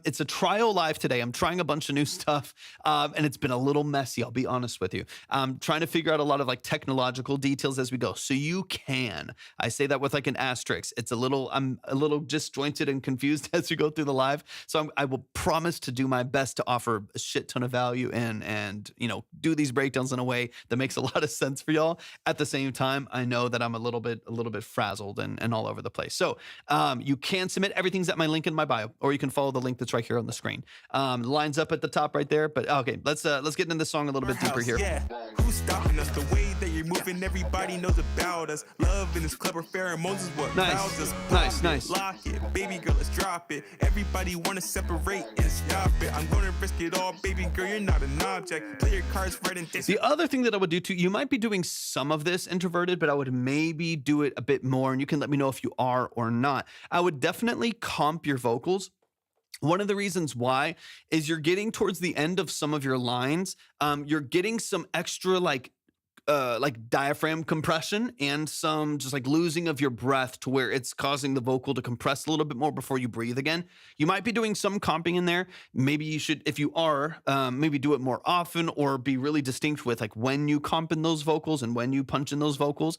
It's a trial live today. I'm trying a bunch of new stuff, and it's been a little messy. I'll be honest with you. I'm trying to figure out a lot of like technological details as we go. So you can. I say that with like an asterisk. I'm a little disjointed and confused as we go through the live. So I will promise to do my best to offer a shit ton of value and do these breakdowns in a way that makes a lot of sense for y'all. At the same time, I know that I'm a little bit frazzled and all over the place. So you can submit. Everything's at my link in my bio, or you can follow the link that's right here on the screen. Lines up at the top right there. But okay, let's get into this song a little bit deeper here. Yeah. Who's stopping us? The way that you're moving, everybody knows about us. Love in this clever pheromones is what clouds us. Nice. Lock it, baby girl, let's drop it. Everybody wanna separate and stop it. I'm gonna risk it all, baby girl, you're not an object. Play your cards right and The other thing that I would do too, you might be doing some of this introverted, but I would maybe do it a bit more, and you can let me know if you are or not. I would definitely comp your vocals. One of the reasons why is you're getting towards the end of some of your lines. You're getting some extra like diaphragm compression and some just like losing of your breath to where it's causing the vocal to compress a little bit more before you breathe again. You might be doing some comping in there. Maybe you should, if you are, maybe do it more often or be really distinct with like when you comp in those vocals and when you punch in those vocals.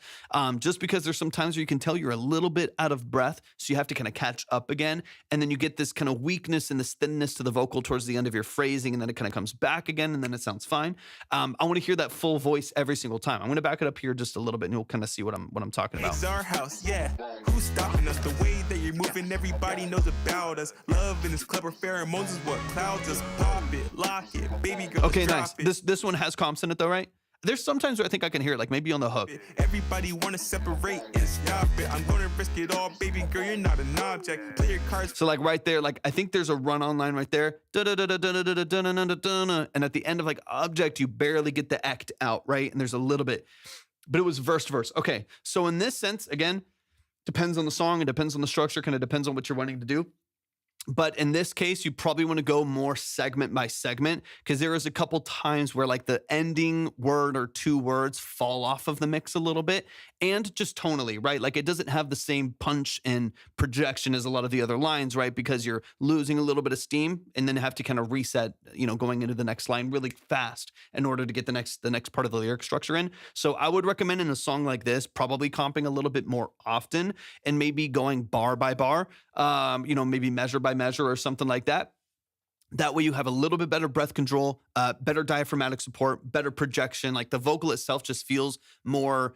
Just because there's some times where you can tell you're a little bit out of breath, so you have to kind of catch up again. And then you get this kind of weakness and this thinness to the vocal towards the end of your phrasing, and then it kind of comes back again, and then it sounds fine. I want to hear that full voice every single time. I'm going to back it up here just a little bit, and you'll kind of see what I'm talking about. It's our house, yeah. Who's stopping us? The way that you're moving, everybody knows about us. Love in this clever pheromones is what clouds us. Pop it, lock it, baby girl. Okay, nice. This one has comps in it though, right? There's sometimes where I think I can hear it, like maybe on the hook. Everybody wanna separate and stop it. I'm gonna risk it all, baby girl. You're not an object. Play your cards. So like right there, like I think there's a run-on line right there. Da-da-da-da-da-da-da-da-da-da-da. And at the end of like object, you barely get the act out, right? And there's a little bit, but it was verse to verse. Okay, so in this sense, again, depends on the song, it depends on the structure, kind of depends on what you're wanting to do. But in this case, you probably want to go more segment by segment, because there is a couple times where like the ending word or two words fall off of the mix a little bit, and just tonally, right? Like it doesn't have the same punch and projection as a lot of the other lines, right? Because you're losing a little bit of steam and then have to kind of reset, going into the next line really fast in order to get the next part of the lyric structure in. So I would recommend in a song like this, probably comping a little bit more often and maybe going bar by bar, maybe measure by measure or something like that. That way you have a little bit better breath control, better diaphragmatic support, better projection. Like the vocal itself just feels more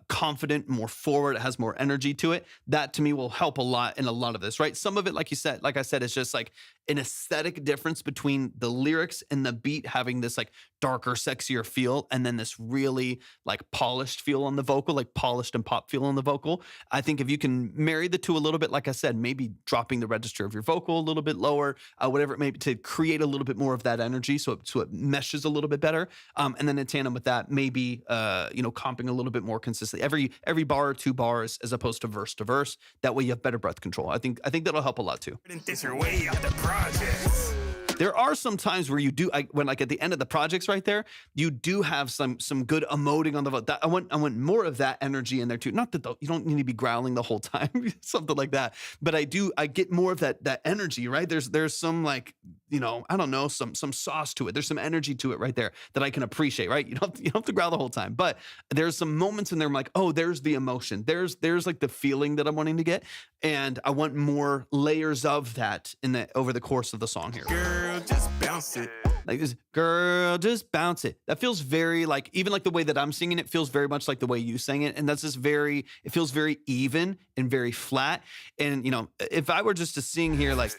confident, more forward. It has more energy to it. That to me will help a lot in a lot of this, right? Some of it, like I said, is just like an aesthetic difference between the lyrics and the beat having this like darker, sexier feel, and then this really like polished feel on the vocal, like polished and pop feel on the vocal. I think if you can marry the two a little bit, like I said, maybe dropping the register of your vocal a little bit lower, whatever it may be, to create a little bit more of that energy, so it meshes a little bit better. And then in tandem with that, maybe comping a little bit more consistently, every bar or two bars as opposed to verse. That way you have better breath control. I think that'll help a lot too. This your way out the projects. There are some times where you do, when like at the end of the projects right there, you do have some good emoting on the vote. I want more of that energy in there too. Not that you don't need to be growling the whole time, something like that. But I get more of that energy, right? There's some like, I don't know, some sauce to it. There's some energy to it right there that I can appreciate, right? You don't have to growl the whole time, but there's some moments in there I'm like, oh, there's the emotion. There's like the feeling that I'm wanting to get. And I want more layers of that over the course of the song here. Girl, just bounce it. Like this, girl, just bounce it. That feels very like, even like the way that I'm singing it feels very much like the way you sang it. And that's just it feels very even and very flat. And, if I were just to sing here, like,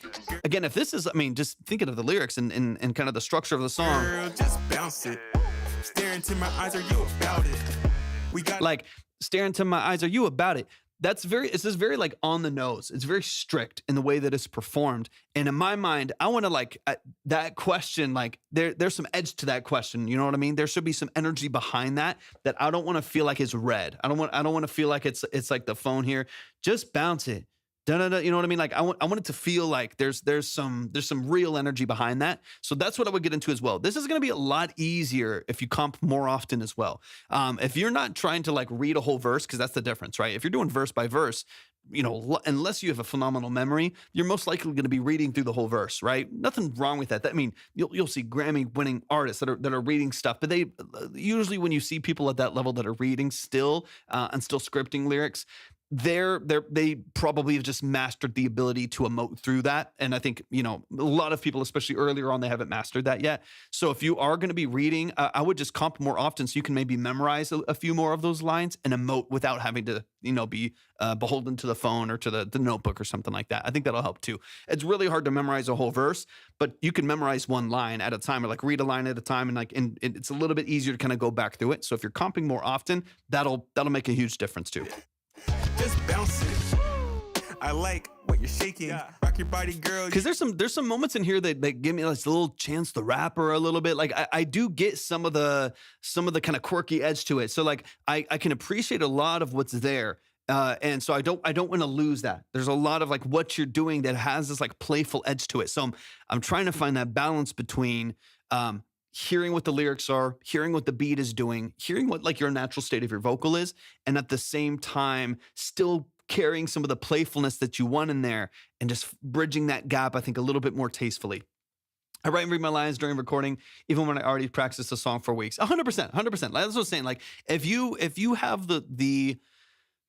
again, if this is, just thinking of the lyrics and kind of the structure of the song. Girl, just bounce it. Stare into my eyes, are you about it? We got like, stare into my eyes, are you about it? It's just very like on the nose. It's very strict in the way that it's performed. And in my mind, I want to like that question, like there's some edge to that question. You know what I mean? There should be some energy behind that I don't want to feel like it's red. I don't want to feel like it's like the phone here. Just bounce it. Da-da-da, you know what I mean? Like I want it to feel like there's some real energy behind that. So that's what I would get into as well. This is going to be a lot easier if you comp more often as well. If you're not trying to like read a whole verse, because that's the difference, right? If you're doing verse by verse, unless you have a phenomenal memory, you're most likely going to be reading through the whole verse, right? Nothing wrong with that. You'll see Grammy-winning artists that are reading stuff, but they usually, when you see people at that level that are reading still and still scripting lyrics, they probably have just mastered the ability to emote through that. And I think, a lot of people, especially earlier on, they haven't mastered that yet. So if you are going to be reading, I would just comp more often so you can maybe memorize a few more of those lines and emote without having to, be beholden to the phone or to the notebook or something like that. I think that'll help too. It's really hard to memorize a whole verse, but you can memorize one line at a time, or like read a line at a time, and it's a little bit easier to kind of go back through it. So if you're comping more often, that'll make a huge difference too. just bounce it. I like what you're shaking. Rock your body, girl. Because there's some moments in here that give me like a little Chance the Rapper a little bit. Like I do get some of the kind of quirky edge to it. So like I can appreciate a lot of what's there. And so I don't want to lose that. There's a lot of like what you're doing that has this like playful edge to it. So I'm trying to find that balance between hearing what the lyrics are, hearing what the beat is doing, hearing what like your natural state of your vocal is, and at the same time still carrying some of the playfulness that you want in there and just bridging that gap, I think, a little bit more tastefully. I write and read my lines during recording, even when I already practiced a song for weeks. 100%. That's what I was saying. Like if you have the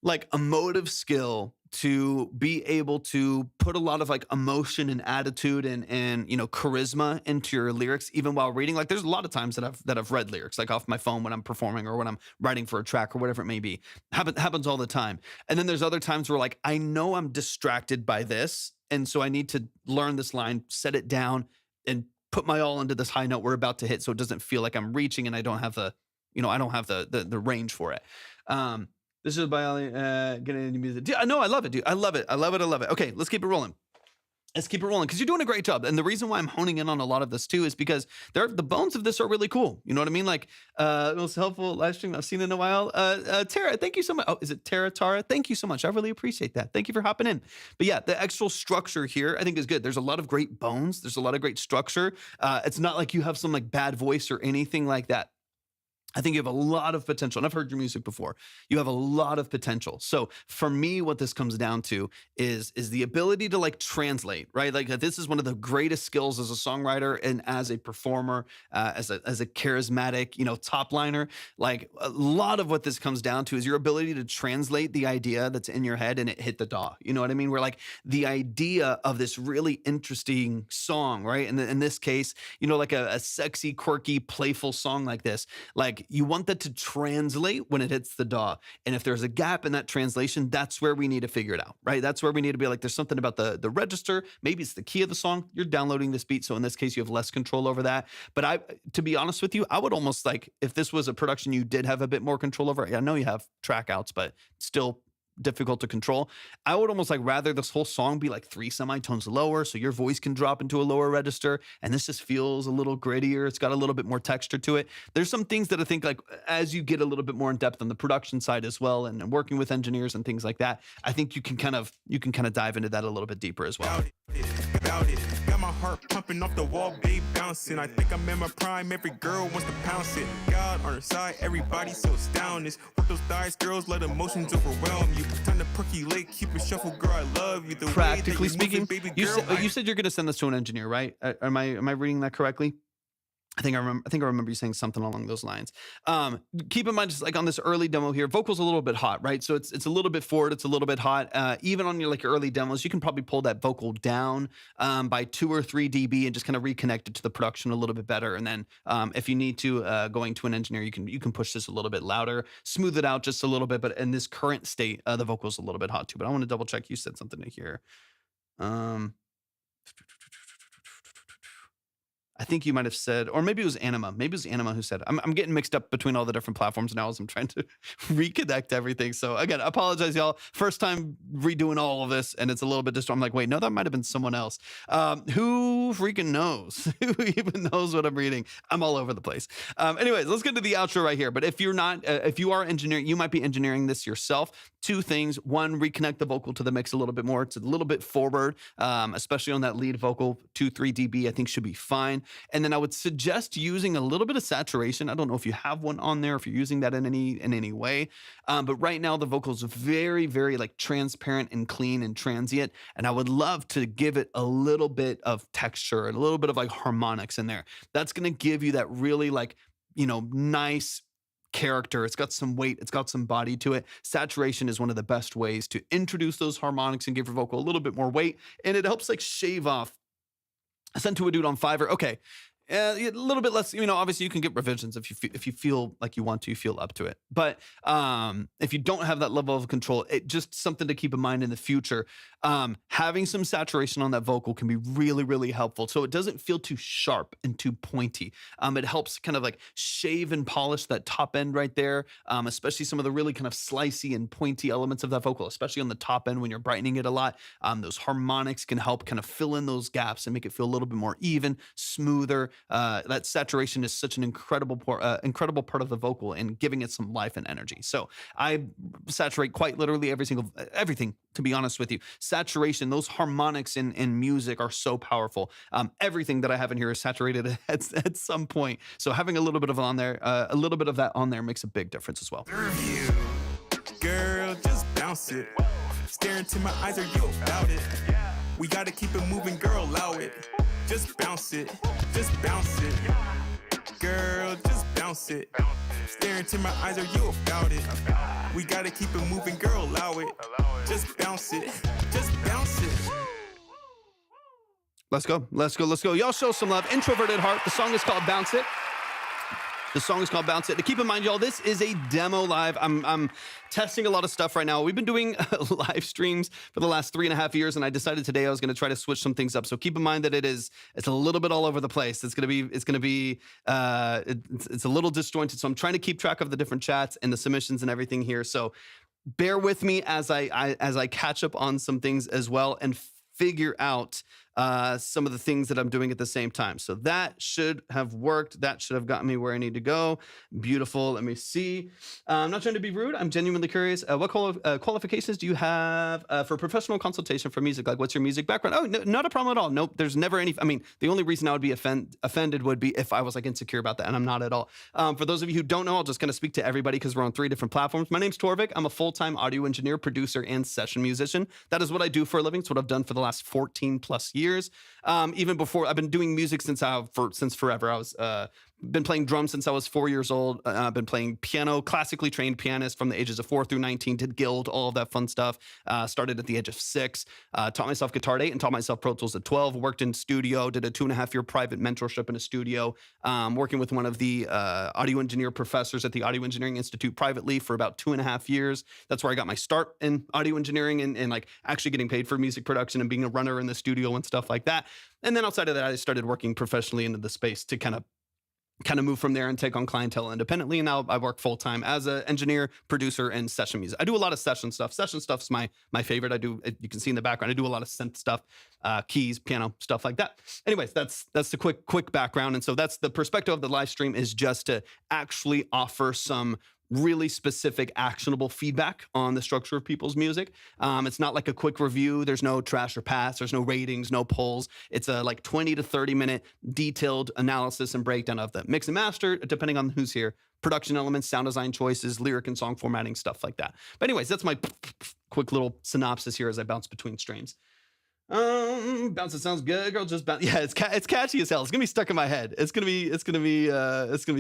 like emotive skill to be able to put a lot of like emotion and attitude and you know, charisma into your lyrics, even while reading, like there's a lot of times that I've read lyrics like off my phone when I'm performing or when I'm writing for a track or whatever it may be. Happens all the time. And then there's other times where like, I know I'm distracted by this. And so I need to learn this line, set it down and put my all into this high note we're about to hit. So it doesn't feel like I'm reaching and I don't have You know, I don't have the range for it. This is by getting into music. Yeah, no, I love it, dude. I love it. I love it. I love it. Okay, let's keep it rolling. Let's keep it rolling because you're doing a great job. And the reason why I'm honing in on a lot of this too is because the bones of this are really cool. You know what I mean? Like, most helpful live stream I've seen in a while. Tara, thank you so much. Oh, is it Tara? Thank you so much. I really appreciate that. Thank you for hopping in. But yeah, the actual structure here I think is good. There's a lot of great bones. There's a lot of great structure. It's not like you have some like bad voice or anything like that. I think you have a lot of potential. And I've heard your music before. You have a lot of potential. So for me, what this comes down to is the ability to like translate, right? Like this is one of the greatest skills as a songwriter and as a performer, as a charismatic, you know, top liner. Like a lot of what this comes down to is your ability to translate the idea that's in your head and it hit the DAW. You know what I mean? Where like the idea of this really interesting song, right? And in this case, you know, like a sexy, quirky, playful song like this, like you want that to translate when it hits the DAW. And if there's a gap in that translation, that's where we need to figure it out, right? That's where we need to be like, there's something about the register. Maybe it's the key of the song. You're downloading this beat. So in this case, you have less control over that. But to be honest with you, I would almost like, if this was a production you did have a bit more control over, I know you have track outs, but still difficult to control. I would almost like rather this whole song be like 3 semitones lower so your voice can drop into a lower register and this just feels a little grittier. It's got a little bit more texture to it. There's some things that I think like as you get a little bit more in depth on the production side as well and working with engineers and things like that, I think you can kind of dive into that a little bit deeper as well. About it. Got my heart pumping off the wall, babe bouncing. I think I'm in my prime, every girl wants to pounce it. God on her side, everybody so astounded. With those thighs, girls let emotions overwhelm you. Time to percolate, keep it shuffle, girl, I love you. The Practically speaking, baby you girl, said you're going to send this to an engineer, right? Am I reading that correctly? I think I remember you saying something along those lines. Keep in mind, just like on this early demo here, vocal's a little bit hot, right? So it's a little bit forward, it's a little bit hot. Even on your like early demos, you can probably pull that vocal down by 2 or 3 dB and just kind of reconnect it to the production a little bit better. And then if you need to, going to an engineer, you can push this a little bit louder, smooth it out just a little bit. But in this current state, the vocal's a little bit hot too. But I want to double check. You said something here. I think you might have said, or maybe it was Anima. Maybe it was Anima who said, I'm getting mixed up between all the different platforms now as I'm trying to reconnect everything. So again, I apologize, y'all. First time redoing all of this, and it's a little bit distorted. I'm like, wait, no, that might have been someone else. Who freaking knows? Who even knows what I'm reading? I'm all over the place. Anyways, let's get to the outro right here. But if you're not, if you are engineering, you might be engineering this yourself. 2 things. 1, reconnect the vocal to the mix a little bit more. It's a little bit forward, especially on that lead vocal. 2-3 dB, I think should be fine. And then I would suggest using a little bit of saturation. I don't know if you have one on there, if you're using that in any way. But right now the vocal is very, very like transparent and clean and transient. And I would love to give it a little bit of texture and a little bit of like harmonics in there. That's going to give you that really like, you know, nice character. It's got some weight. It's got some body to it. Saturation is one of the best ways to introduce those harmonics and give your vocal a little bit more weight. And it helps like shave off. I sent to a dude on Fiverr. Okay. A little bit less, you know, obviously you can get revisions if you feel like you want to, you feel up to it. But if you don't have that level of control, it just something to keep in mind in the future. Having some saturation on that vocal can be really, really helpful. So it doesn't feel too sharp and too pointy. It helps kind of like shave and polish that top end right there, especially some of the really kind of slicey and pointy elements of that vocal, especially on the top end when you're brightening it a lot. Those harmonics can help kind of fill in those gaps and make it feel a little bit more even, smoother. That saturation is such an incredible part of the vocal and giving it some life and energy. So I saturate quite literally everything, to be honest with you. Saturation, those harmonics in music are so powerful. Everything that I have in here is saturated at some point. So having a little bit of that on there makes a big difference as well. You, girl, just bounce it. Stare into my eyes, are you about it? We gotta keep it moving, girl, allow it. Just bounce it, just bounce it. Girl, just bounce it. Stare into my eyes, are you about it? We gotta keep it moving, girl, allow it. Just bounce it, just bounce it. Let's go. Y'all show some love. Introverted Heart. The song is called Bounce It. The song is called Bounce It. To keep in mind, y'all, this is a demo live. I'm testing a lot of stuff right now. We've been doing live streams for the last 3.5 years, and I decided today I was going to try to switch some things up. So keep in mind that it's a little bit all over the place. It's a little disjointed. So I'm trying to keep track of the different chats and the submissions and everything here. So bear with me as I catch up on some things as well and figure out some of the things that I'm doing at the same time. So that should have worked. That should have gotten me where I need to go. Beautiful. Let me see. I'm not trying to be rude. I'm genuinely curious. What qualifications do you have for professional consultation for music? Like, what's your music background? Oh, no, not a problem at all. Nope. There's never any. I mean, the only reason I would be offended would be if I was like insecure about that, and I'm not at all. For those of you who don't know, I'll just kind of speak to everybody because we're on 3 different platforms. My name's Torvik. I'm a full-time audio engineer, producer, and session musician. That is what I do for a living. It's what I've done for the last 14 plus years. Even before, I've been doing music since forever. I was been playing drums since I was 4 years old. I've been playing piano, classically trained pianist from the ages of 4 through 19. Did guild, all of that fun stuff. Started at the age of 6. Taught myself guitar at 8 and taught myself Pro Tools at 12. Worked in studio. Did a 2.5-year private mentorship in a studio. Working with one of the audio engineer professors at the Audio Engineering Institute privately for about 2.5 years. That's where I got my start in audio engineering and like actually getting paid for music production and being a runner in the studio and stuff like that. And then outside of that, I started working professionally into the space to kind of move from there and take on clientele independently. And now I work full-time as an engineer, producer, and session music. I do a lot of session stuff. Session stuff's my favorite. You can see in the background, I do a lot of synth stuff, keys, piano, stuff like that. Anyways, that's the quick background. And so that's the perspective of the live stream, is just to actually offer some really specific, actionable feedback on the structure of people's music. It's not like a quick review. There's no trash or pass. There's no ratings, no polls. It's a like 20 to 30 minute detailed analysis and breakdown of the mix and master, depending on who's here, production elements, sound design choices, lyric and song formatting, stuff like that. But anyways, that's my quick little synopsis here as I bounce between streams. Bounce, it sounds good, girl. Just bounce. Yeah, it's catchy as hell. It's gonna be stuck in my head. It's gonna be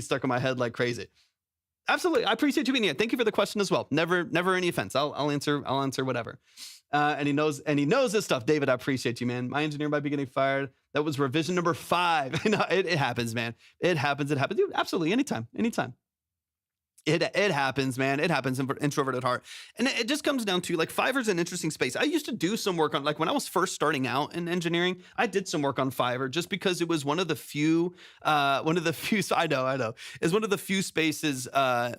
stuck in my head like crazy. Absolutely. I appreciate you being here. Thank you for the question as well. Never any offense. I'll answer whatever. And he knows this stuff. David, I appreciate you, man. My engineer might be getting fired. That was revision number 5. No, it happens, man. It happens. Dude, absolutely. Anytime. It happens, man. It happens in introverted heart. And it just comes down to like Fiverr's an interesting space. I used to do some work on, like when I was first starting out in engineering, I did some work on Fiverr just because it was one of the few, so I know, is one of the few spaces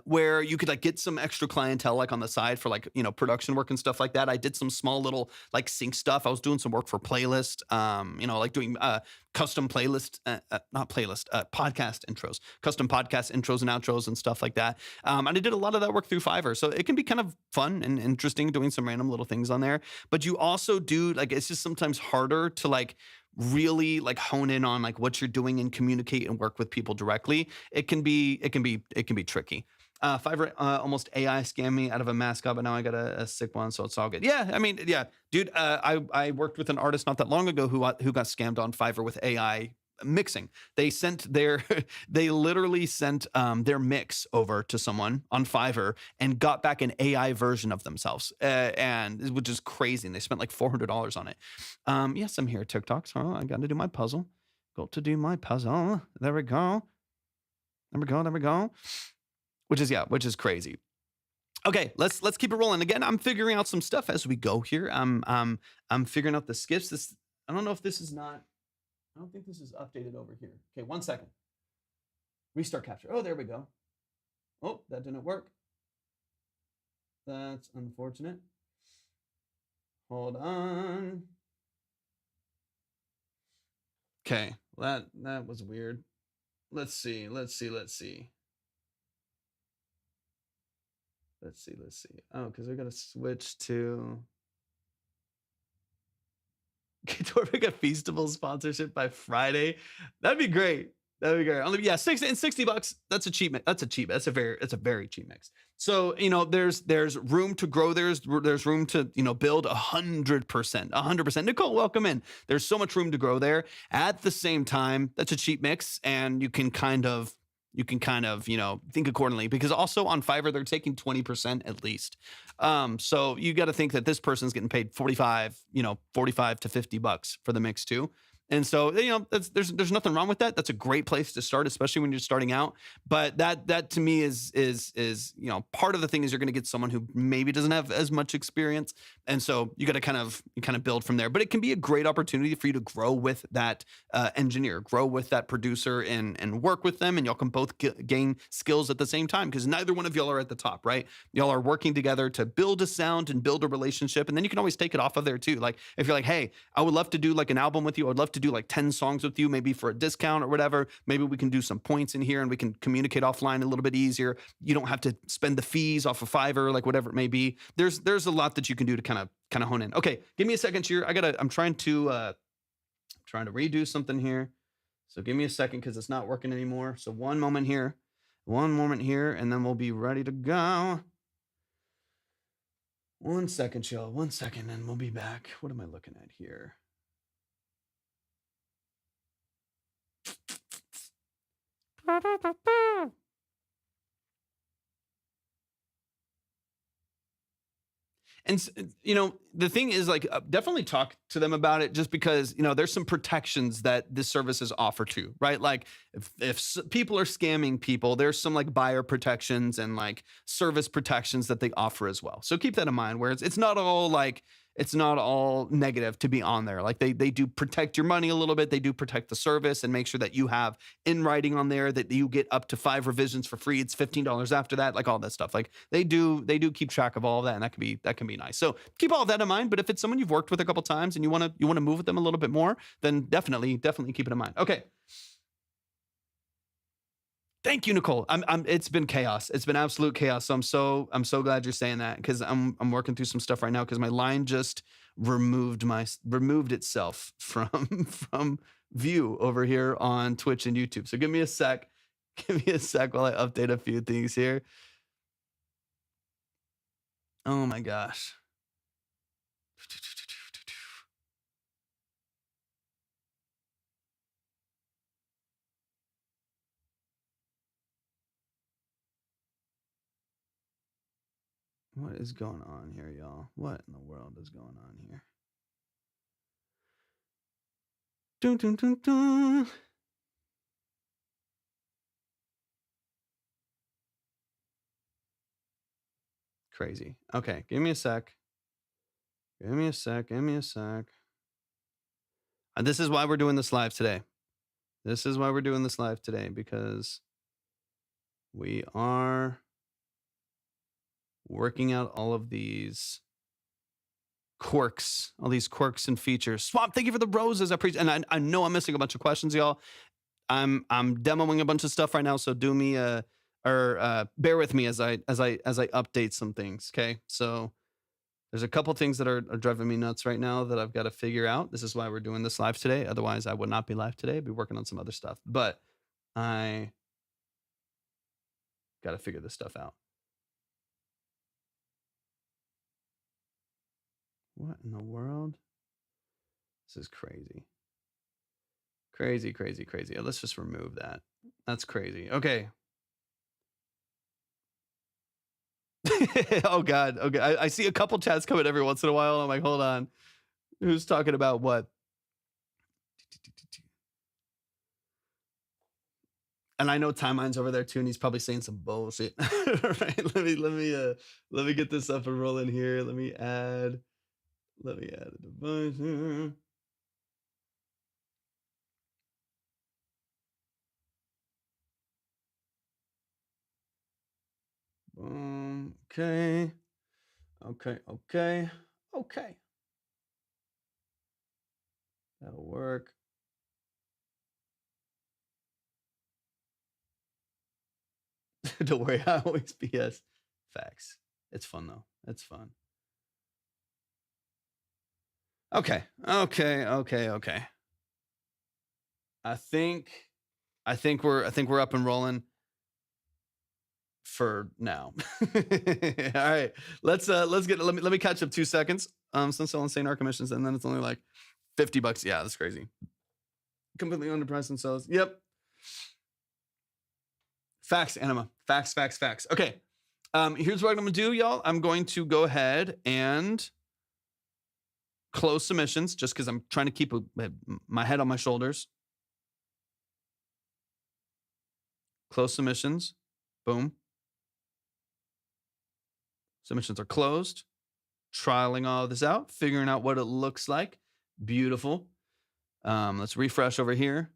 where you could like get some extra clientele like on the side for like, production work and stuff like that. I did some small little like sync stuff. I was doing some work for Playlist, like doing custom podcast intros, custom podcast intros and outros and stuff like that. And I did a lot of that work through Fiverr. So it can be kind of fun and interesting doing some random little things on there. But you also do like, it's just sometimes harder to like really like hone in on like what you're doing and communicate and work with people directly. It can be tricky. Fiverr almost AI scammed me out of a mascot, but now I got a sick one, so it's all good. Yeah, I mean, yeah, dude. I worked with an artist not that long ago who got scammed on Fiverr with AI mixing. They literally sent their mix over to someone on Fiverr and got back an AI version of themselves, and which is crazy. And they spent like $400 on it. Yes, I'm here, TikTok. So I got to do my puzzle. Got to do my puzzle. There we go. Which is crazy. Okay, let's keep it rolling. Again, I'm figuring out some stuff as we go here. I'm figuring out the skips. I don't know if this is not. I don't think this is updated over here. Okay, 1 second. Restart capture. Oh, there we go. Oh, that didn't work. That's unfortunate. Hold on. Okay, that was weird. Let's see. Oh, because we got to switch to. Torvik a Feastable sponsorship by Friday. That'd be great. Only $60. That's a cheap mix. That's a very cheap mix. So there's room to grow. There's room to build 100%. Nicole, welcome in. There's so much room to grow there. At the same time, that's a cheap mix, and you can kind of think accordingly, because also on Fiverr, they're taking 20% at least. So you got to think that this person's getting paid $45 to $50 for the mix too. And so, there's nothing wrong with that. That's a great place to start, especially when you're starting out. But that to me is part of the thing is you're going to get someone who maybe doesn't have as much experience, and so you got to kind of build from there. But it can be a great opportunity for you to grow with that engineer, grow with that producer, and work with them, and y'all can both gain skills at the same time because neither one of y'all are at the top, right? Y'all are working together to build a sound and build a relationship, and then you can always take it off of there too. Like if you're like, hey, I would love to do like an album with you. I'd love to do like 10 songs with you, maybe for a discount or whatever. Maybe we can do some points in here and we can communicate offline a little bit easier. You don't have to spend the fees off of Fiverr, like whatever it may be. There's a lot that you can do to kind of hone in. Okay, give me a second here. I'm trying to redo something here. So give me a second because it's not working anymore. So one moment here, and then we'll be ready to go. 1 second, y'all. 1 second, and we'll be back. What am I looking at here? And the thing is, like, definitely talk to them about it, just because there's some protections that this services offer too, right? Like if people are scamming people, there's some like buyer protections and like service protections that they offer as well. So keep that in mind. Where it's not all negative to be on there. Like they do protect your money a little bit. They do protect the service and make sure that you have in writing on there that you get up to 5 revisions for free. It's $15 after that, like all that stuff. Like they do keep track of all of that, and that can be nice. So keep all of that in mind. But if it's someone you've worked with a couple times and you want to move with them a little bit more, then definitely keep it in mind. Okay. Thank you, Nicole. It's been chaos. It's been absolute chaos. So I'm so glad you're saying that, because I'm working through some stuff right now because my line just removed itself from view over here on Twitch and YouTube. So give me a sec. Give me a sec while I update a few things here. Oh my gosh. What is going on here, y'all? What in the world is going on here? Dun, dun, dun, dun. Crazy. Okay, give me a sec. And this is why we're doing this live today. Because we are working out all these quirks and features. Swamp, thank you for the roses. I appreciate, and I know I'm missing a bunch of questions, y'all. I'm demoing a bunch of stuff right now, so do me bear with me as I update some things. Okay, so there's a couple things that are driving me nuts right now that I've got to figure out. This is why we're doing this live today. Otherwise, I would not be live today. I'd be working on some other stuff, but I got to figure this stuff out. What in the world? This is crazy. Crazy. Let's just remove that. That's crazy. Okay. Oh God. Okay. I see a couple chats coming every once in a while. I'm like, hold on. Who's talking about what? And I know Timeline's over there too, and he's probably saying some bullshit. Right. Let me get this up and rolling here. Let me add a device here. Okay. That'll work. Don't worry, I always BS. Facts. It's fun though. It's fun. Okay. I think we're up and rolling for now. All right. Let me catch up 2 seconds. Since all insane art commissions, and then it's only like $50. Yeah, that's crazy. Completely underpriced themselves. Yep. Facts, Anima. Facts. Okay. Here's what I'm gonna do, y'all. I'm going to go ahead and close submissions just because I'm trying to keep my head on my shoulders. Close submissions. Boom. Submissions are closed. Trialing all of this out, figuring out what it looks like. Beautiful. Let's refresh over here.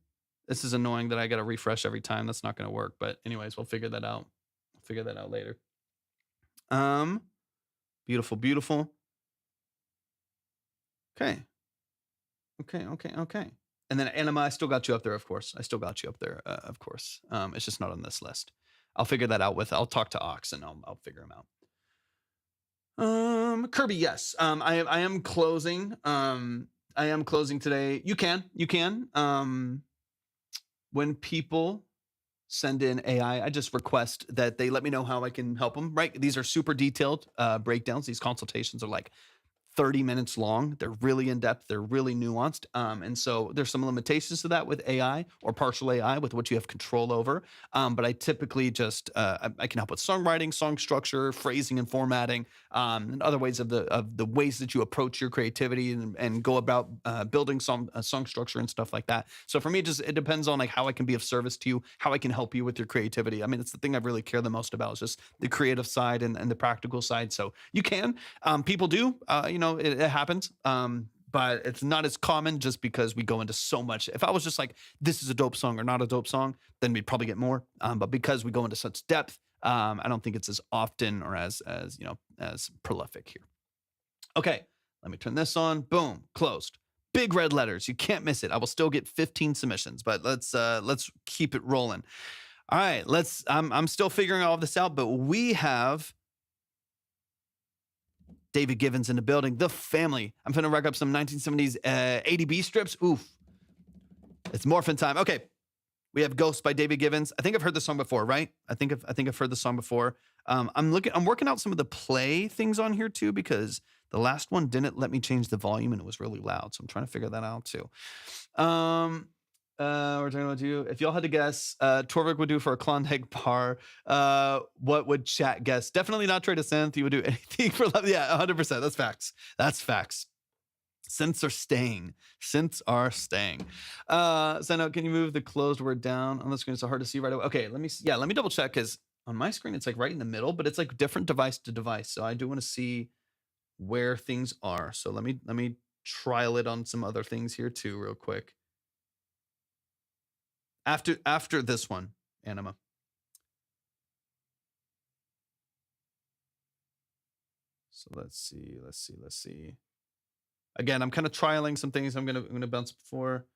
This is annoying that I got to refresh every time. That's not going to work. But anyways, we'll figure that out. We'll figure that out later. Beautiful, beautiful. Okay. And then Anima, I still got you up there, of course. Of course. It's just not on this list. I'll figure that out I'll talk to Ox and I'll figure him out. Kirby, yes. I am closing. I am closing today. You can. When people send in AI, I just request that they let me know how I can help them, right? These are super detailed breakdowns. These consultations are like 30 minutes long. They're really in depth. They're really nuanced. And so there's some limitations to that with AI or partial AI with what you have control over. But I typically just, I can help with songwriting, song structure, phrasing and formatting, and other ways of the ways that you approach your creativity and go about building song structure and stuff like that. So for me, it depends on like how I can be of service to you, how I can help you with your creativity. I mean, it's the thing I really care the most about is just the creative side and the practical side. So you can, people do, it happens, but it's not as common just because we go into so much. If I was just like, this is a dope song or not a dope song, then we'd probably get more. But because we go into such depth, I don't think it's as often or as prolific here. Okay, let me turn this on. Boom, closed. Big red letters. You can't miss it. I will still get 15 submissions, but let's keep it rolling. All right, I'm still figuring all of this out, but we have David Givens in the building, the family. I'm going to rack up some 1970s ADB strips. Oof. It's morphin' time. Okay. We have Ghost by David Givens. I think I've heard the song before, right? I think I've heard the song before. I'm working out some of the play things on here too, because the last one didn't let me change the volume and it was really loud. So I'm trying to figure that out too. We're talking about you. If y'all had to guess, Torvik would do for a Klondike bar. What would chat guess? Definitely not trade a synth. He would do anything for love. Yeah, 100%. That's facts. Synths are staying. Seno, can you move the closed word down on the screen? It's so hard to see right away. Okay, let me double check because on my screen it's like right in the middle, but it's like different device to device. So I do want to see where things are. So let me trial it on some other things here too, real quick. After this one, Anima. So let's see. Again, I'm kind of trialing some things I'm gonna bounce before.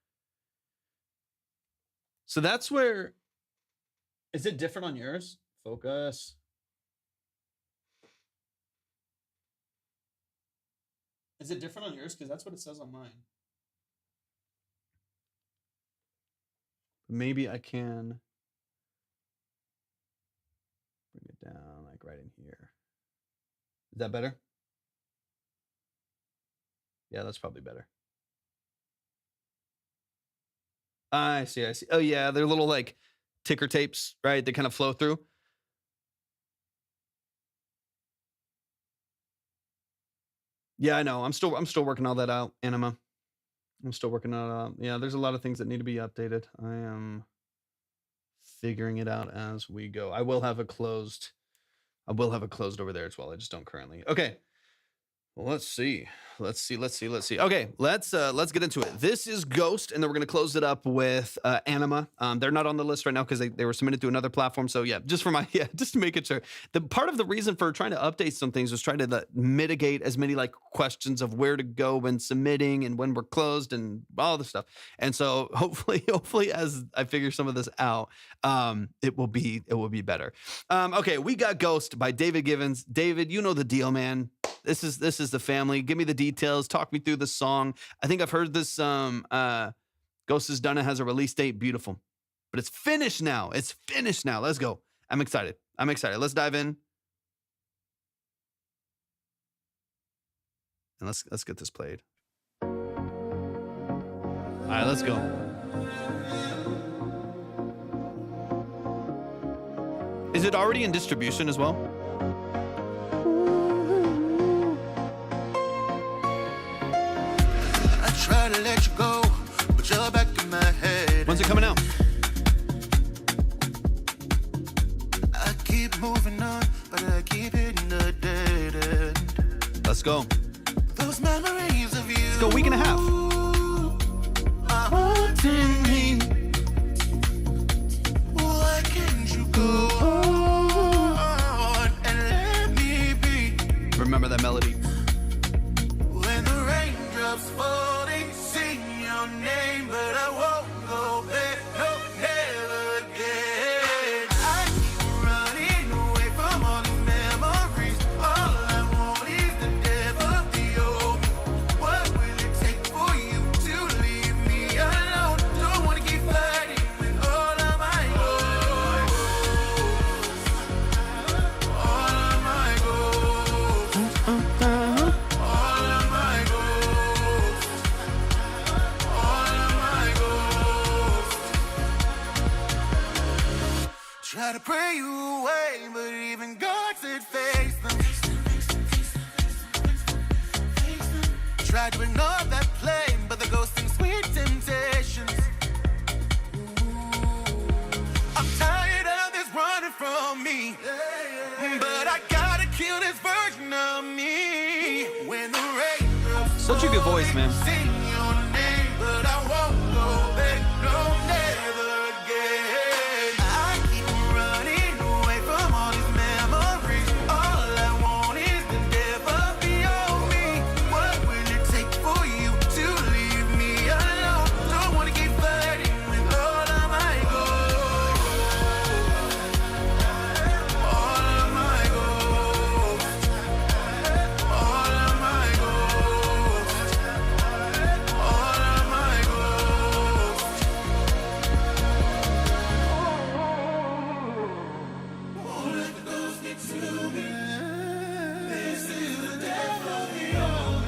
So that's where. Is it different on yours? Focus. Is it different on yours? Because that's what it says on mine. Maybe I can bring it down like right in here. Is that better? Yeah, that's probably better. I see. Oh yeah, they're little like ticker tapes, right? They kind of flow through. Yeah, I know. I'm still working all that out, Anima. I'm still working on it out. Yeah, there's a lot of things that need to be updated. I am figuring it out as we go. I will have a closed over there as well. I just don't currently. Okay. Well, let's see. Okay, let's get into it. This is Ghost, and then we're gonna close it up with Anima. They're not on the list right now because they were submitted to another platform. So yeah, just to make it sure. The part of the reason for trying to update some things was trying to mitigate as many like questions of where to go when submitting and when we're closed and all this stuff. And so hopefully as I figure some of this out, it will be better. Okay, we got Ghost by David Givens. David, you know the deal, man. This is the family. Give me the details. Talk me through the song. I think I've heard this. Ghost is done. It has a release date. Beautiful, but it's finished now. Let's go. I'm excited. Let's dive in, and let's get this played. All right, let's go. Is it already in distribution as well? try to let you go, but you're back in my head. When's it coming out? I keep moving on, but I keep hitting the dead end. Let's go. Those memories of you. Let's go, week and a half. Are haunting me. Why can't you go on and let me be? Remember that melody. When the raindrops falling, sing your name, but I won't go back, no, never again. I keep running away from all these memories. All I want is the death of the old me. What will it take for you to leave me alone? Don't wanna keep fighting with all of my goals. All of my goals. All of my goals. All of my goals. Try to pray you away, but even God said face them. Try to ignore that flame, but the ghost in sweet temptations. I'm tired of this running from me, but I gotta kill this version of me. When the rain drops Such a good voice, man. sing your name, but I won't go back, no, never again. I keep running away from all these memories. All I want is the death of the old me. What will it take for you to leave me alone? Don't wanna keep fighting with all of my goals. All of my goals. All of my goals. All of my goals. Won't let the ghost get to me. This is the death of the old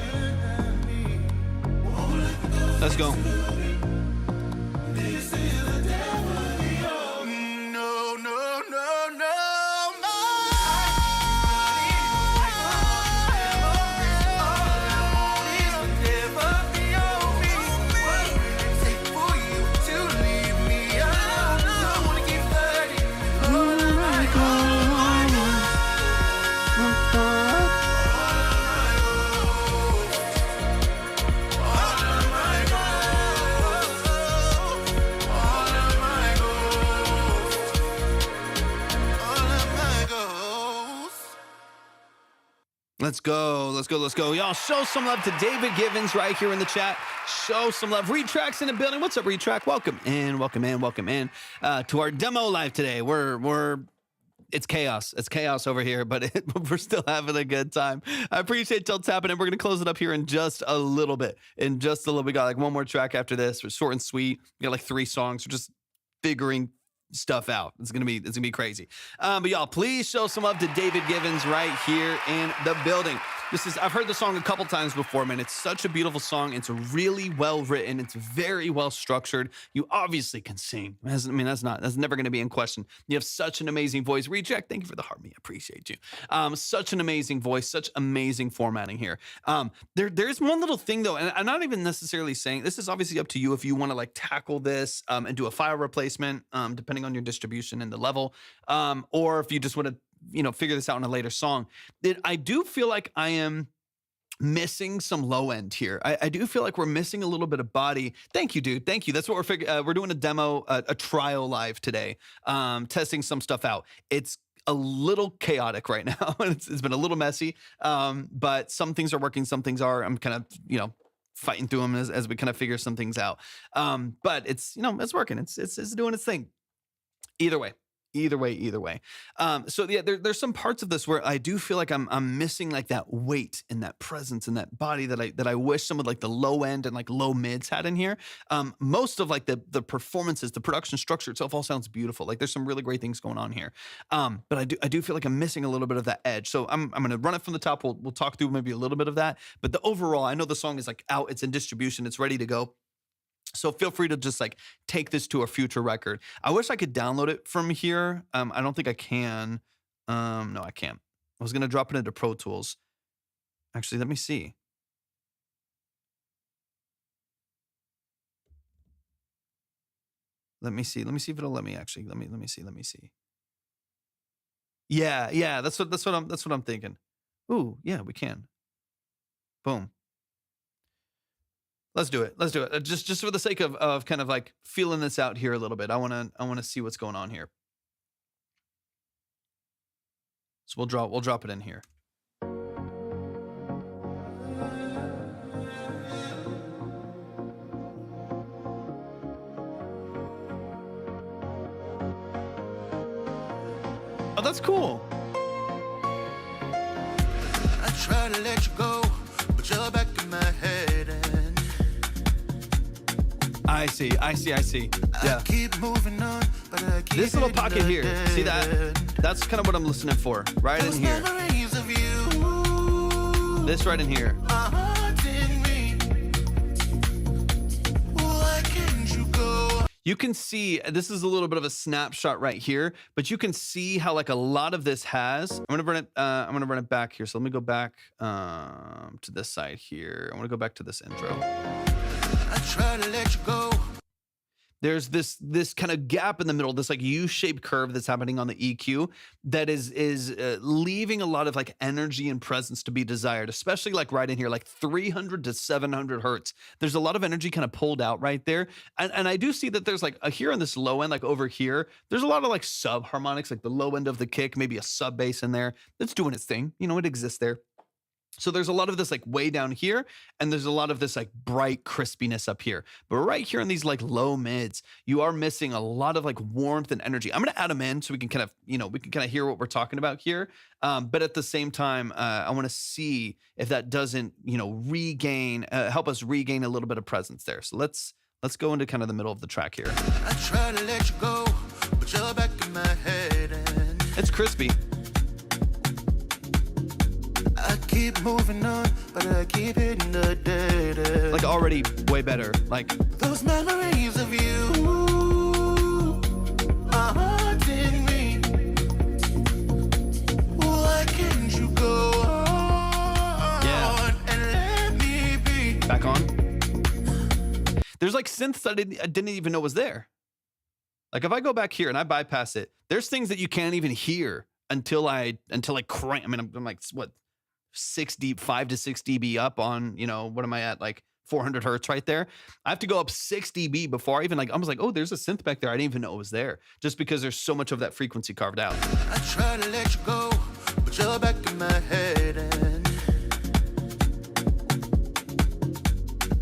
me. Won't let the ghost Let's go. This is the death of the old me. No, no, no, no, no. Let's go. Let's go. Let's go. Y'all show some love to David Givens right here in the chat. Show some love. Retracks in the building. What's up, Retrack? Welcome in. Welcome in. Welcome in to our demo live today. It's chaos. It's chaos over here, but we're still having a good time. I appreciate y'all tapping in. We're going to close it up here in just a little bit. In just a little bit. We got like one more track after this. We're short and sweet. We got like 3 songs. We're just figuring stuff out. It's gonna be crazy. But y'all, please show some love to David Givens right here in the building. I've heard the song a couple times before, man. It's such a beautiful song. It's really well written. It's very well structured. You obviously can sing. That's never going to be in question. You have such an amazing voice. Reject, thank you for the heart. I appreciate you. Such an amazing voice, such amazing formatting here. There's one little thing though, and I'm not even necessarily saying, this is obviously up to you if you want to like tackle this and do a file replacement, depending on your distribution and the level, or if you just want to figure this out in a later song. That I do feel like I am missing some low end here. I do feel like we're missing a little bit of body. Thank you, dude. Thank you. That's what we're doing a demo, a trial live today, testing some stuff out. It's a little chaotic right now. It's been a little messy, but some things are working, some things are. I'm kind of, fighting through them as we kind of figure some things out. But it's, it's working. It's doing its thing. Either way. So yeah, there's some parts of this where I do feel like I'm missing like that weight and that presence and that body that I wish some of like the low end and like low mids had in here. Most of like the performances, the production structure itself all sounds beautiful. Like there's some really great things going on here. But I do feel like I'm missing a little bit of that edge. So I'm gonna run it from the top. We'll talk through maybe a little bit of that. But the overall, I know the song is like out, it's in distribution, it's ready to go. So feel free to just like take this to a future record. I wish I could download it from here. I don't think I can. No, I can't. I was going to drop it into Pro Tools. Actually, let me see. Let me see. Let me see if it'll let me actually. Let me see. Let me see. Yeah. That's what I'm thinking. Ooh, yeah, we can. Boom. Let's do it. Just for the sake of kind of like feeling this out here a little bit. I wanna see what's going on here. So we'll drop it in here. Oh, that's cool. I try to let you go, but you're back in my head and I see. Yeah. I keep moving on, but I keep This little hitting pocket the here. See that? dead. That's kind of what I'm listening for. Right in Those here. memories of you This right in here. are haunting me. Why can't you go? You can see, this is a little bit of a snapshot right here, but you can see how like a lot of this has. I'm gonna run it back here. So let me go back to this side here. I want to go back to this intro. I try to let you go. There's this kind of gap in the middle, this like U-shaped curve that's happening on the EQ that is leaving a lot of like energy and presence to be desired, especially like right in here, like 300 to 700 hertz. There's a lot of energy kind of pulled out right there. And I do see that there's like here on this low end, like over here, there's a lot of like sub harmonics, like the low end of the kick, maybe a sub bass in there that's doing its thing. You know, it exists there. So there's a lot of this like way down here, and there's a lot of this like bright crispiness up here. But right here in these like low mids, you are missing a lot of like warmth and energy. I'm gonna add them in so we can kind of, we can kind of hear what we're talking about here. But at the same time, I want to see if that doesn't, help us regain a little bit of presence there. So let's go into kind of the middle of the track here. I try to let you go, but you're back in my head and It's crispy. I keep moving on, but I keep hitting the dead end. Like already way better. Like Those memories of you are haunting me. Why can't you go on and let me be? back on. There's like synths that I didn't even know was there. Like if I go back here and I bypass it, there's things that you can't even hear until I crank. I mean, I'm like, what, 5 to 6 dB up on, what am I at? Like 400 hertz right there. I have to go up 6 dB before I even I was like, oh, there's a synth back there. I didn't even know it was there, just because there's so much of that frequency carved out. I try to let you go, but you're back in my head and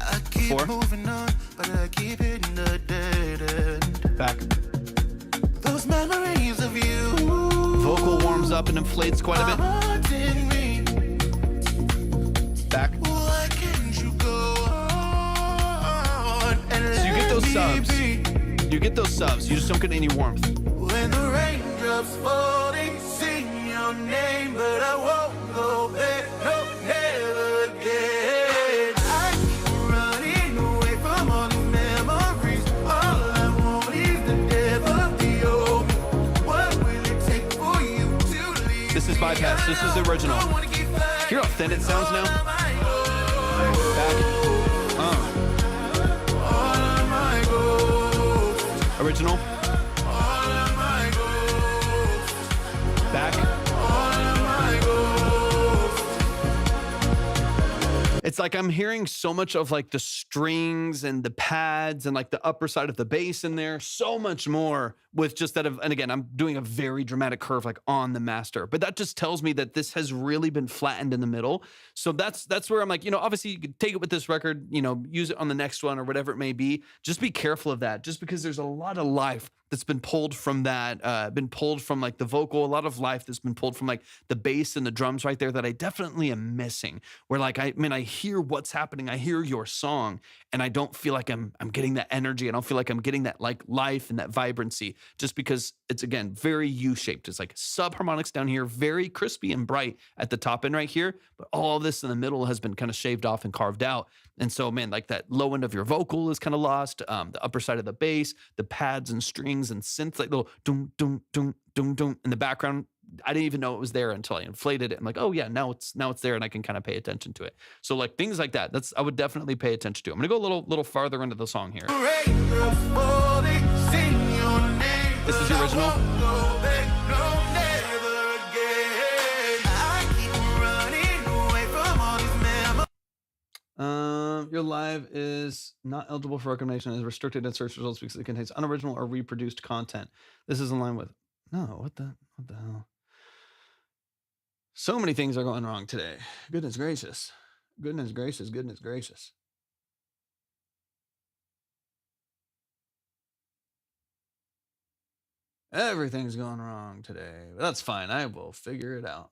I keep Four. moving on, but I keep hitting the dead end. Back. Those memories of you Vocal warms up and inflates quite a bit. haunting me. Back. Why can't you go on and So you get those let me subs. be? You get those subs. You just don't get any warmth. When the raindrops falling, sing your name, but I won't go back, no, never again. I keep running away from all these memories. All I want is the devil of the old me. What will it take for you to leave? This is bypass. This is the original. Hear how thin it sounds now? Back. Original. Back. It's like I'm hearing so much of like the strings and the pads and like the upper side of the bass in there, so much more with just that and again, I'm doing a very dramatic curve like on the master, but that just tells me that this has really been flattened in the middle. So that's where I'm like, obviously you could take it with this record, use it on the next one or whatever it may be. Just be careful of that, just because there's a lot of life that's been pulled from that, been pulled from like the vocal, a lot of life that's been pulled from like the bass and the drums right there that I definitely am missing. Where like, I hear what's happening. I hear your song and I don't feel like I'm getting that energy. I don't feel like I'm getting that like life and that vibrancy, just because it's, again, very U-shaped. It's like subharmonics down here, very crispy and bright at the top end right here. But all this in the middle has been kind of shaved off and carved out. And so, man, like that low end of your vocal is kind of lost. The upper side of the bass, the pads and strings and synths, like little doom, doom, doom, doom, doom in the background. I didn't even know it was there until I inflated it. I'm like, oh yeah, now it's there, and I can kind of pay attention to it. So like things like that, I would definitely pay attention to. I'm gonna go a little farther into the song here. Raindrops falling, sing Recorded live is not eligible for recommendation, is restricted in search results because it contains unoriginal or reproduced content. This is in line with no, what the hell? So many things are going wrong today. Goodness gracious. Goodness gracious, goodness gracious. Everything's going wrong today. But that's fine. I will figure it out.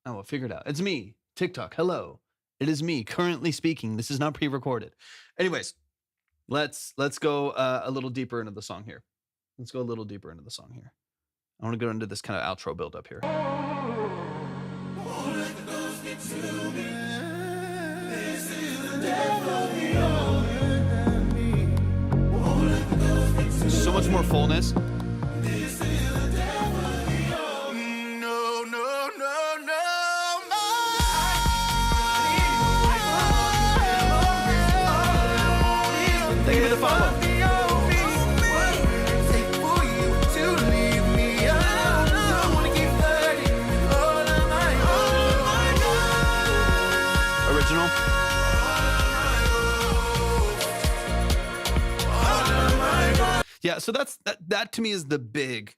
I will figure it out. It's me, TikTok. Hello. It is me currently speaking. This is not pre-recorded. Anyways, let's go a little deeper into the song here. Let's go a little deeper into the song here. I want to go into this kind of outro build up here. So much more fullness. Thank you for the follow. Original. Yeah, so that to me is the big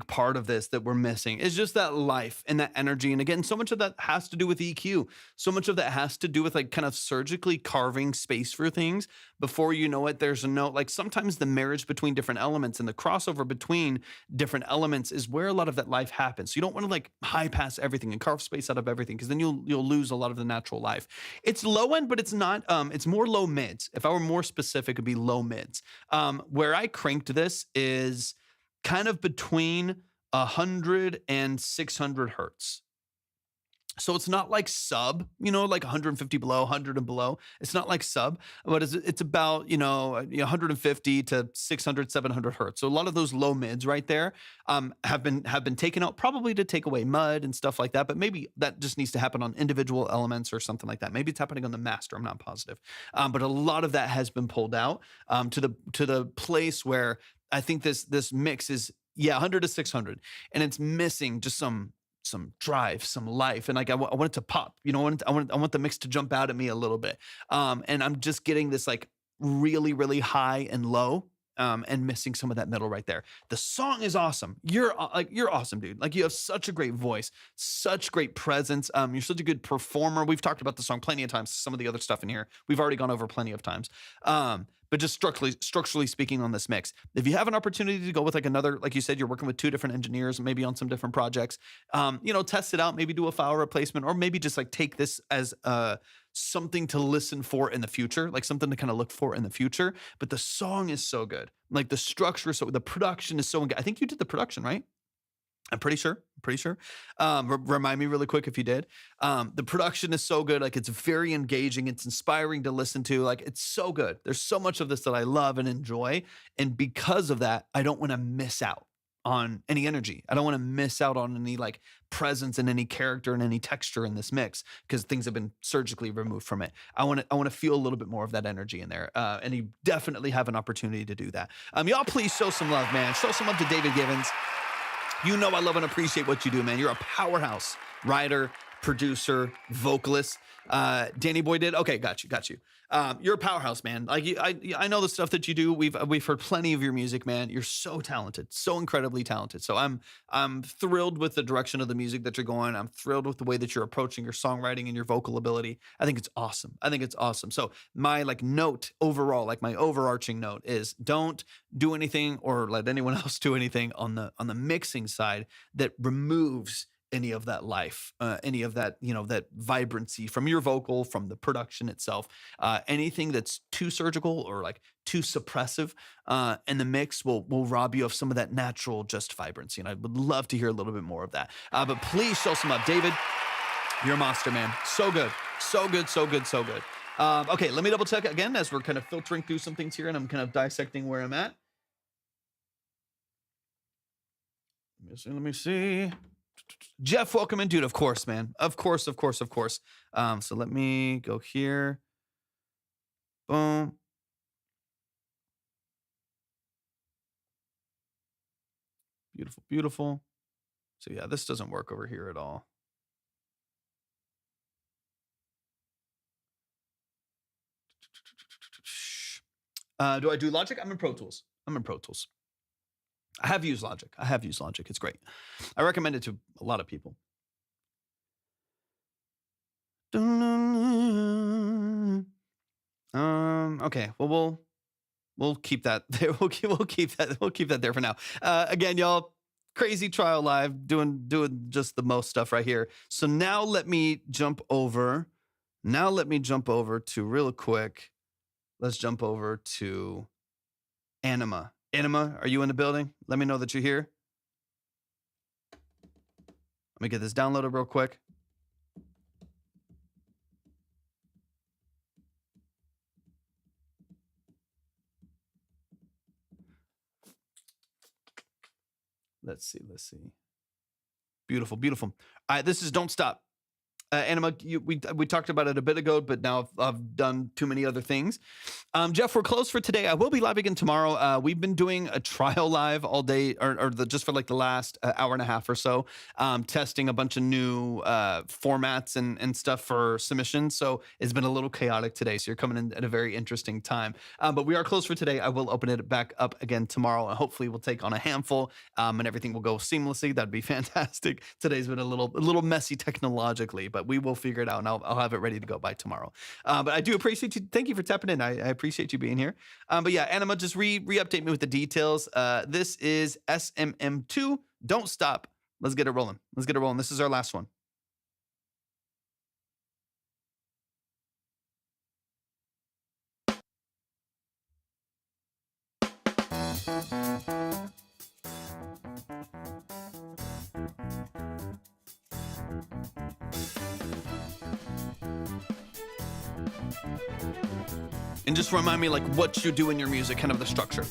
part of this that we're missing, is just that life and that energy. And again, so much of that has to do with EQ. So much of that has to do with like kind of surgically carving space for things before you know it. There's a note, like sometimes the marriage between different elements and the crossover between different elements is where a lot of that life happens. So you don't want to like high pass everything and carve space out of everything, because then you'll lose a lot of the natural life. It's low end, but it's not, it's more low mids. If I were more specific, it'd be low mids. Where I cranked this is kind of between 100 and 600 hertz. So it's not like sub, like 150 below, 100 and below. It's not like sub, but it's about, 150 to 600, 700 hertz. So a lot of those low mids right there have been taken out, probably to take away mud and stuff like that. But maybe that just needs to happen on individual elements or something like that. Maybe it's happening on the master. I'm not positive. But a lot of that has been pulled out to the place where I think this mix is 100 to 600, and it's missing just some drive, some life, and like I want it to pop. I want the mix to jump out at me a little bit. And I'm just getting this like really, really high and low, and missing some of that middle right there. The song is awesome. You're awesome, dude. Like you have such a great voice, such great presence. You're such a good performer. We've talked about the song plenty of times. Some of the other stuff in here we've already gone over plenty of times. But just structurally speaking on this mix, if you have an opportunity to go with like another, like you said, you're working with 2 different engineers, maybe on some different projects, test it out, maybe do a file replacement, or maybe just like take this as something to listen for in the future, like something to kind of look for in the future. But the song is so good. Like the structure, the production is so good. I think you did the production, right? I'm pretty sure. Remind me really quick if you did. The production is so good. Like it's very engaging. It's inspiring to listen to. Like it's so good. There's so much of this that I love and enjoy. And because of that, I don't want to miss out on any energy. I don't want to miss out on any like presence and any character and any texture in this mix, because things have been surgically removed from it. I want to feel a little bit more of that energy in there. And you definitely have an opportunity to do that. Y'all please show some love, man. Show some love to David Givens. I love and appreciate what you do, man. You're a powerhouse writer, producer, vocalist. Danny Boy did? Okay, got you. You're a powerhouse, man. Like I know the stuff that you do. We've heard plenty of your music, man. You're so talented, so incredibly talented. So I'm thrilled with the direction of the music that you're going. I'm thrilled with the way that you're approaching your songwriting and your vocal ability. I think it's awesome. So my note overall, my overarching note is don't do anything or let anyone else do anything on the mixing side that removes any of that life, any of that, that vibrancy from your vocal, from the production itself. Anything that's too surgical or too suppressive in the mix will rob you of some of that natural just vibrancy. And I would love to hear a little bit more of that. But please show some love. David, you're a monster, man. So good. Okay, let me double check again as we're kind of filtering through some things here and I'm kind of dissecting where I'm at. Let me see. Jeff, welcome in, dude. Of course, man. Of course. So let me go here. Boom. Beautiful. So yeah, this doesn't work over here at all. Do I do Logic? I'm in Pro Tools. I have used Logic. It's great. I recommend it to a lot of people. Okay. Well, we'll keep that there. We'll keep that there for now. Again, y'all, crazy trial live, doing just the most stuff right here. So now let me jump over to real quick. Let's jump over to Anima. Anima, are you in the building? Let me know that you're here. Let me get this downloaded real quick. Let's see. Beautiful. All right, this is Don't Stop. Anima, we talked about it a bit ago, but now I've done too many other things. Jeff, we're closed for today. I will be live again tomorrow. We've been doing a trial live all day, just for like the last hour and a half or so, testing a bunch of new formats and stuff for submissions. So it's been a little chaotic today. So you're coming in at a very interesting time. But we are closed for today. I will open it back up again tomorrow, and hopefully we'll take on a handful, and everything will go seamlessly. That'd be fantastic. Today's been a little messy technologically, but we will figure it out, and I'll have it ready to go by tomorrow. But I do appreciate you. Thank you for tapping in. I appreciate you being here. But yeah, Anima, just re-update me with the details. This is SMM2. Don't Stop. Let's get it rolling. This is our last one. And just remind me like what you do in your music, kind of the structure.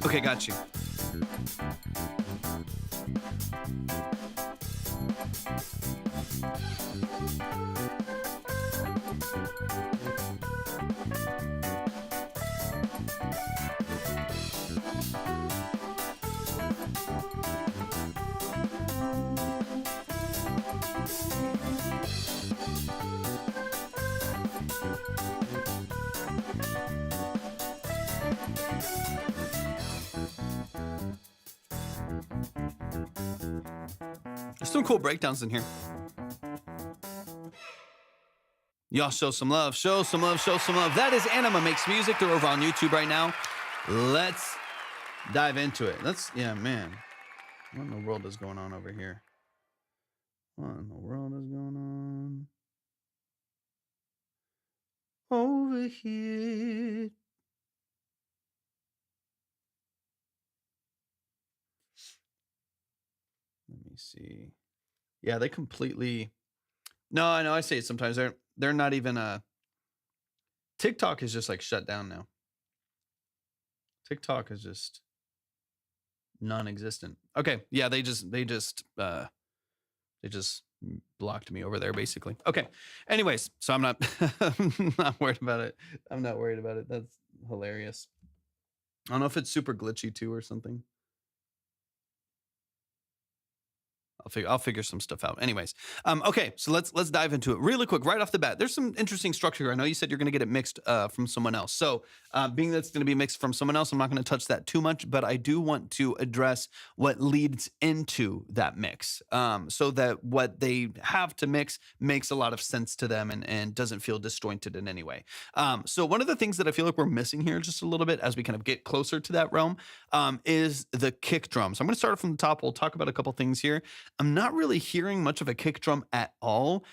Okay, got you. There's some cool breakdowns in here. Y'all show some love. That is Anima Makes Music. They're over on YouTube right now. Let's dive into it. Yeah, man. What in the world is going on over here? Over here? Let me see. Yeah, they completely. No, I know. I say it sometimes. They're not even TikTok is just like shut down now. TikTok is just non-existent. Okay, yeah, they just blocked me over there basically. Okay. Anyways, so I'm not I'm not worried about it. That's hilarious. I don't know if it's super glitchy too or something. I'll figure some stuff out. Anyways, okay, so let's dive into it really quick right off the bat. There's some interesting structure here. I know you said you're going to get it mixed from someone else. So being that it's going to be mixed from someone else, I'm not going to touch that too much, but I do want to address what leads into that mix, so that what they have to mix makes a lot of sense to them and doesn't feel disjointed in any way. So one of the things that I feel like we're missing here just a little bit as we kind of get closer to that realm is the kick drum. So I'm going to start from the top. We'll talk about a couple things here. I'm not really hearing much of a kick drum at all.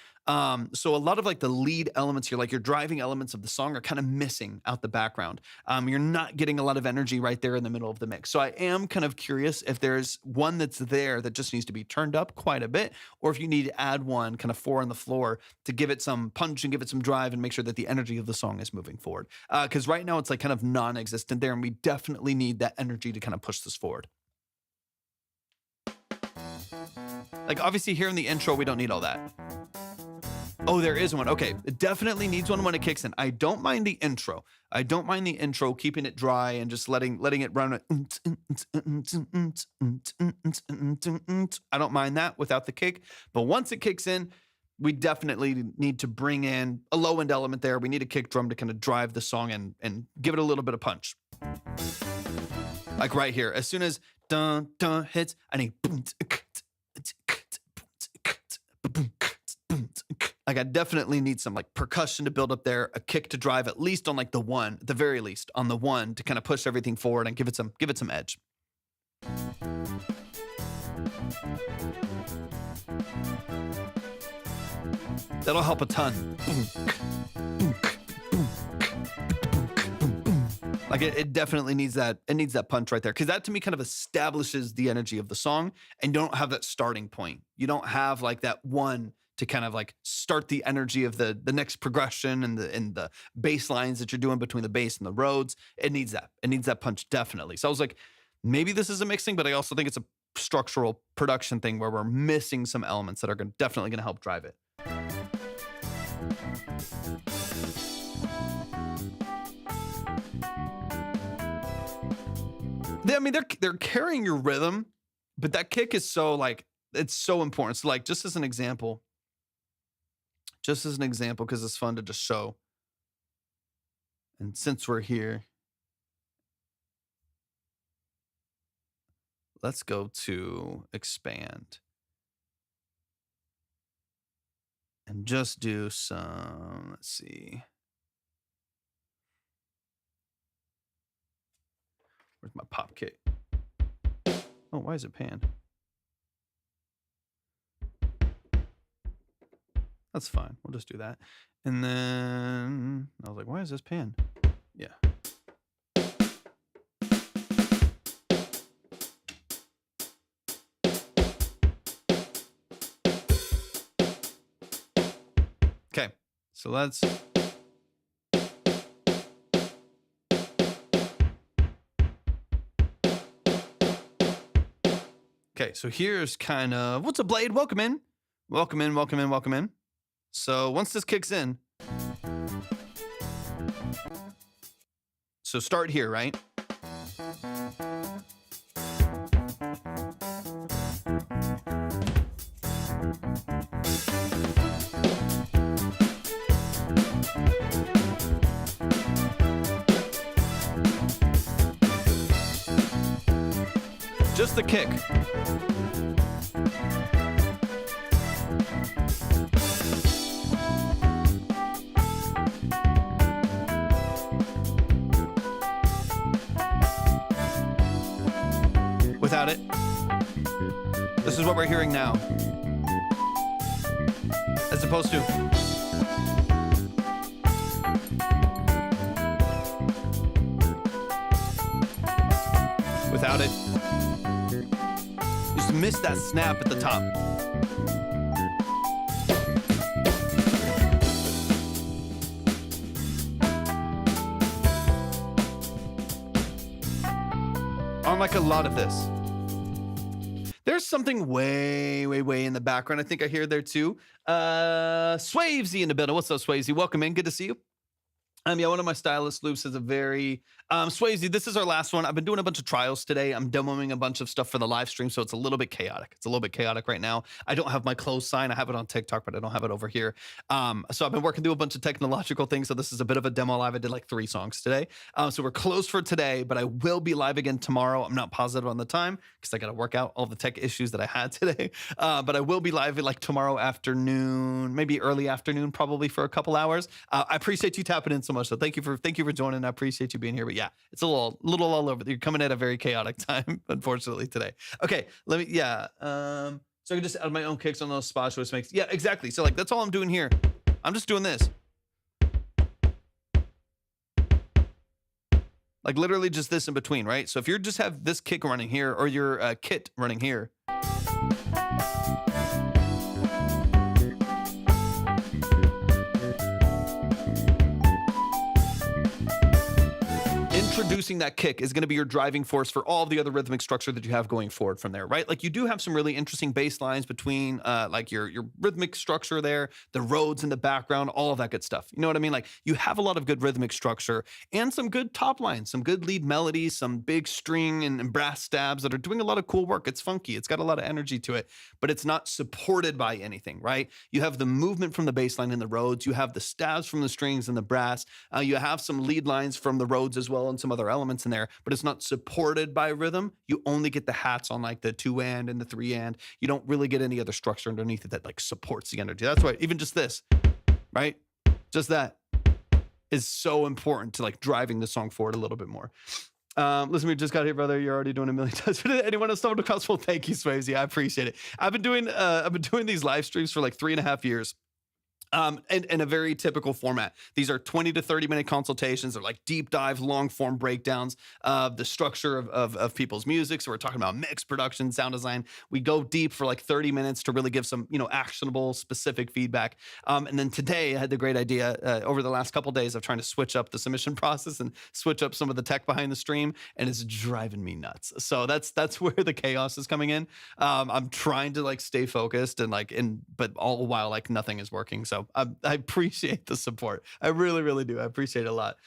So a lot of like the lead elements here, like your driving elements of the song are kind of missing out the background. You're not getting a lot of energy right there in the middle of the mix. So I am kind of curious if there's one that's there that just needs to be turned up quite a bit, or if you need to add one kind of 4 on the floor to give it some punch and give it some drive and make sure that the energy of the song is moving forward. Because right now it's like kind of non-existent there, and we definitely need that energy to kind of push this forward. Like obviously here in the intro, we don't need all that. Oh, there is one. Okay, it definitely needs one when it kicks in. I don't mind the intro. I don't mind the intro, keeping it dry and just letting it run. I don't mind that without the kick. But once it kicks in, we definitely need to bring in a low end element there. We need a kick drum to kind of drive the song and give it a little bit of punch. Like right here, as soon as dun dun hits, I need like I definitely need some like percussion to build up there, a kick to drive at least on like the one, at the very least on the one to kind of push everything forward and give it some edge. That'll help a ton. Like it definitely needs that. It needs that punch right there, because that to me kind of establishes the energy of the song, and you don't have that starting point. You don't have like that one to kind of like start the energy of the next progression and the bass lines that you're doing between the bass and the Rhodes. It needs that. It needs that punch definitely. So I was like, maybe this is a mixing, but I also think it's a structural production thing where we're missing some elements that are definitely going to help drive it. I mean, they're carrying your rhythm, but that kick is so like, it's so important. So like, just as an example, because it's fun to just show. And since we're here, let's go to expand and just do some, let's see. Where's my pop kick? Oh, why is it panned? That's fine. We'll just do that. And then I was like, why is this panned? Yeah. Okay. So let's... Okay, so here's kind of, what's up, Blade? Welcome in. Welcome in, welcome in, welcome in. So once this kicks in, so start here, right? Just the kick. Without it. This is what we're hearing now. As opposed to. Without it. Just miss that snap at the top. Unlike a lot of this. There's something way, way, way in the background. I think I hear there too. Swavesy in the building. What's up, Swavesy? Welcome in. Good to see you. Yeah, one of my stylist loops is a very Swayze. This is our last one. I've been doing a bunch of trials today. I'm demoing a bunch of stuff for the live stream, so it's a little bit chaotic. It's a little bit chaotic right now. I don't have my close sign. I have it on TikTok, but I don't have it over here. So I've been working through a bunch of technological things. So this is a bit of a demo live. I did like 3 songs today. So we're closed for today, but I will be live again tomorrow. I'm not positive on the time because I got to work out all the tech issues that I had today. But I will be live like tomorrow afternoon, maybe early afternoon, probably for a couple hours. I appreciate you tapping in so much. So thank you for joining. I appreciate you being here. But yeah, it's a little all over. You're coming at a very chaotic time, unfortunately, today. Okay, so I can just add my own kicks on those spots, which makes, yeah, exactly. So like, that's all I'm doing here. I'm just doing this. Like literally just this in between, right? So if you just have this kick running here or your kit running here, introducing that kick is going to be your driving force for all of the other rhythmic structure that you have going forward from there, right? Like you do have some really interesting bass lines between like your rhythmic structure there, the Rhodes in the background, all of that good stuff. You know what I mean? Like you have a lot of good rhythmic structure and some good top lines, some good lead melodies, some big string and brass stabs that are doing a lot of cool work. It's funky. It's got a lot of energy to it, but it's not supported by anything, right? You have the movement from the bass line in the Rhodes. You have the stabs from the strings and the brass. You have some lead lines from the Rhodes as well and some other elements in there, but it's not supported by rhythm. You only get the hats on like the 2 and the 3 and. You don't really get any other structure underneath it that like supports the energy. That's why even just this, right? Just that is so important to like driving the song forward a little bit more. Listen, we just got here, brother. You're already doing a million times. Anyone else stumbled across? Well, thank you, Swayze. I appreciate it. I've been doing these live streams for like 3.5 years. In a very typical format. These are 20 to 30 minute consultations. They're like deep dive, long form breakdowns of the structure of people's music. So we're talking about mix, production, sound design. We go deep for like 30 minutes to really give some, actionable, specific feedback. And then today I had the great idea over the last couple of days of trying to switch up the submission process and switch up some of the tech behind the stream, and it's driving me nuts. So that's where the chaos is coming in. I'm trying to like stay focused but all while like nothing is working. So I appreciate the support. I really, really do. I appreciate it a lot.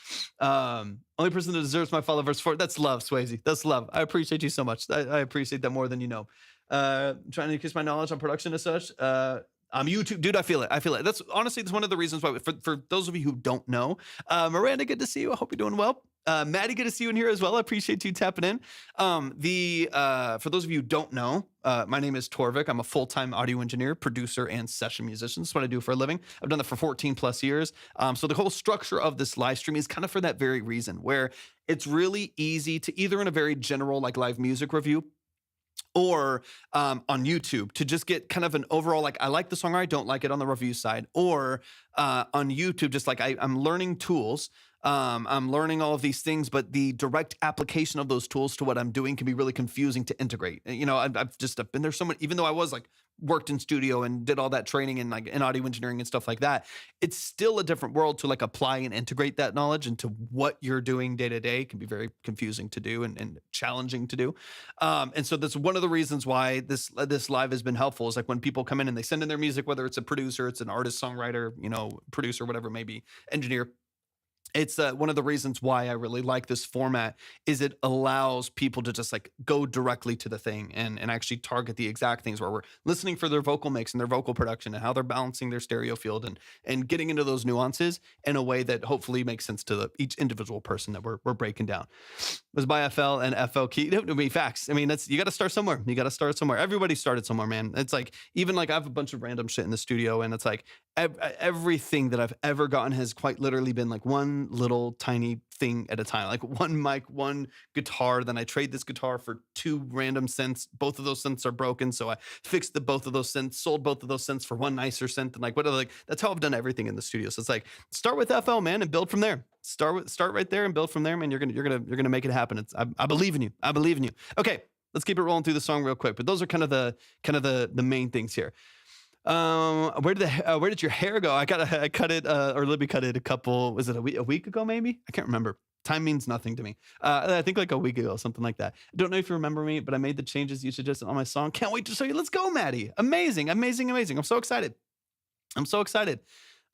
Only person that deserves my follow verse 4. That's love, Swayze. That's love. I appreciate you so much. I appreciate that more than you know. Trying to increase my knowledge on production and such. YouTube, dude, I feel it. That's honestly, it's one of the reasons why, for those of you who don't know, Miranda, good to see you. I hope you're doing well. Maddie, good to see you in here as well. I appreciate you tapping in. For those of you who don't know, my name is Torvik. I'm a full-time audio engineer, producer, and session musician. That's what I do for a living. I've done that for 14 plus years. So the whole structure of this live stream is kind of for that very reason, where it's really easy to either in a very general like live music review or on YouTube to just get kind of an overall, like I like the song or I don't like it on the review side, or on YouTube, just like I'm learning tools. I'm learning all of these things, but the direct application of those tools to what I'm doing can be really confusing to integrate. I've been there so much, even though I was like worked in studio and did all that training and like in audio engineering and stuff like that, it's still a different world to like apply and integrate that knowledge into what you're doing day to day. It can be very confusing to do and challenging to do. And so that's one of the reasons why this live has been helpful, is like when people come in and they send in their music, whether it's a producer, it's an artist, songwriter, producer, whatever it may be, engineer. It's one of the reasons why I really like this format is it allows people to just like go directly to the thing and actually target the exact things where we're listening for their vocal mix and their vocal production and how they're balancing their stereo field and getting into those nuances in a way that hopefully makes sense to each individual person that we're breaking down. It was by FL and FL key. Facts. I mean, you got to start somewhere. Everybody started somewhere, man. It's like, even like I have a bunch of random shit in the studio, and it's like everything that I've ever gotten has quite literally been like one little tiny thing at a time, like one mic, one guitar. Then I trade this guitar for 2 random synths. Both of those synths are broken, so I fixed both of those synths, sold both of those synths for one nicer synth, and that's how I've done everything in the studio. So it's like, start with FL, man, and build from there. Start right there and build from there, man. You're gonna make it happen. I believe in you. I believe in you. Okay, let's keep it rolling through the song real quick. But those are kind of the main things here. Where did your hair go? I cut it, or Libby cut it was it a week ago, maybe? I can't remember. Time means nothing to me. I think like a week ago, something like that. I don't know if you remember me, but I made the changes you suggested on my song. Can't wait to show you. Let's go, Maddie. Amazing. I'm so excited.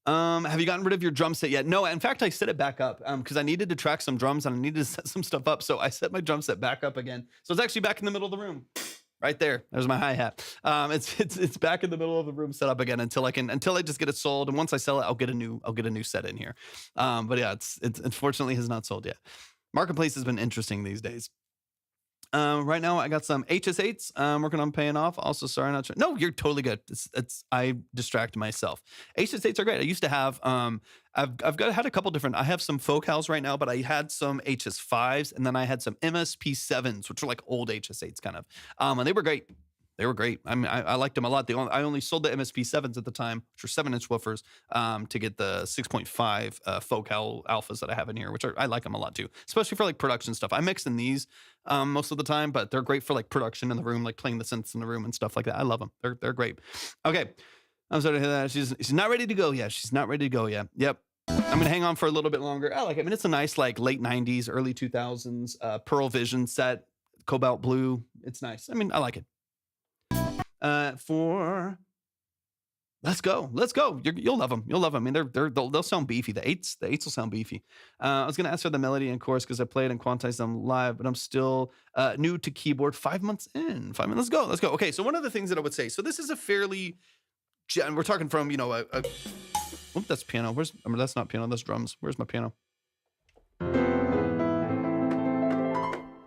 Have you gotten rid of your drum set yet? No, in fact, I set it back up because I needed to track some drums and I needed to set some stuff up. So I set my drum set back up again. So it's actually back in the middle of the room. Right there. There's my hi-hat. It's back in the middle of the room set up again until I just get it sold. And once I sell it, I'll get a new set in here. But yeah, it's unfortunately has not sold yet. Marketplace has been interesting these days. Right now I got some HS8s I'm working on paying off. Also, sorry, not sure. No, you're totally good. I distract myself. HS8s are great. I used to have had a couple different. I have some Focals right now, but I had some HS5s and then I had some MSP7s, which are like old HS8s kind of. And they were great. They were great. I mean, I liked them a lot. I only sold the MSP7s at the time, which were 7-inch woofers, to get the 6.5 Focal alphas that I have in here, which I like them a lot too, especially for like production stuff. I mix in these most of the time, but they're great for like production in the room, like playing the synths in the room and stuff like that. I love them. They're great. Okay, I'm sorry to hear that. She's not ready to go yet. She's not ready to go yet. Yep. I'm gonna hang on for a little bit longer. I like it. I mean, it's a nice like late 90s, early 2000s Pearl Vision set, cobalt blue. It's nice. I mean, I like it. Let's go. You'll love them. I mean, they'll sound beefy. The eights will sound beefy. I was gonna ask for the melody and chorus because I played and quantized them live, but I'm still new to keyboard. 5 months in. 5 months. Let's go. Okay, so one of the things that I would say. So this is a fairly, we're talking from oh, that's piano. That's not piano. That's drums. Where's my piano? All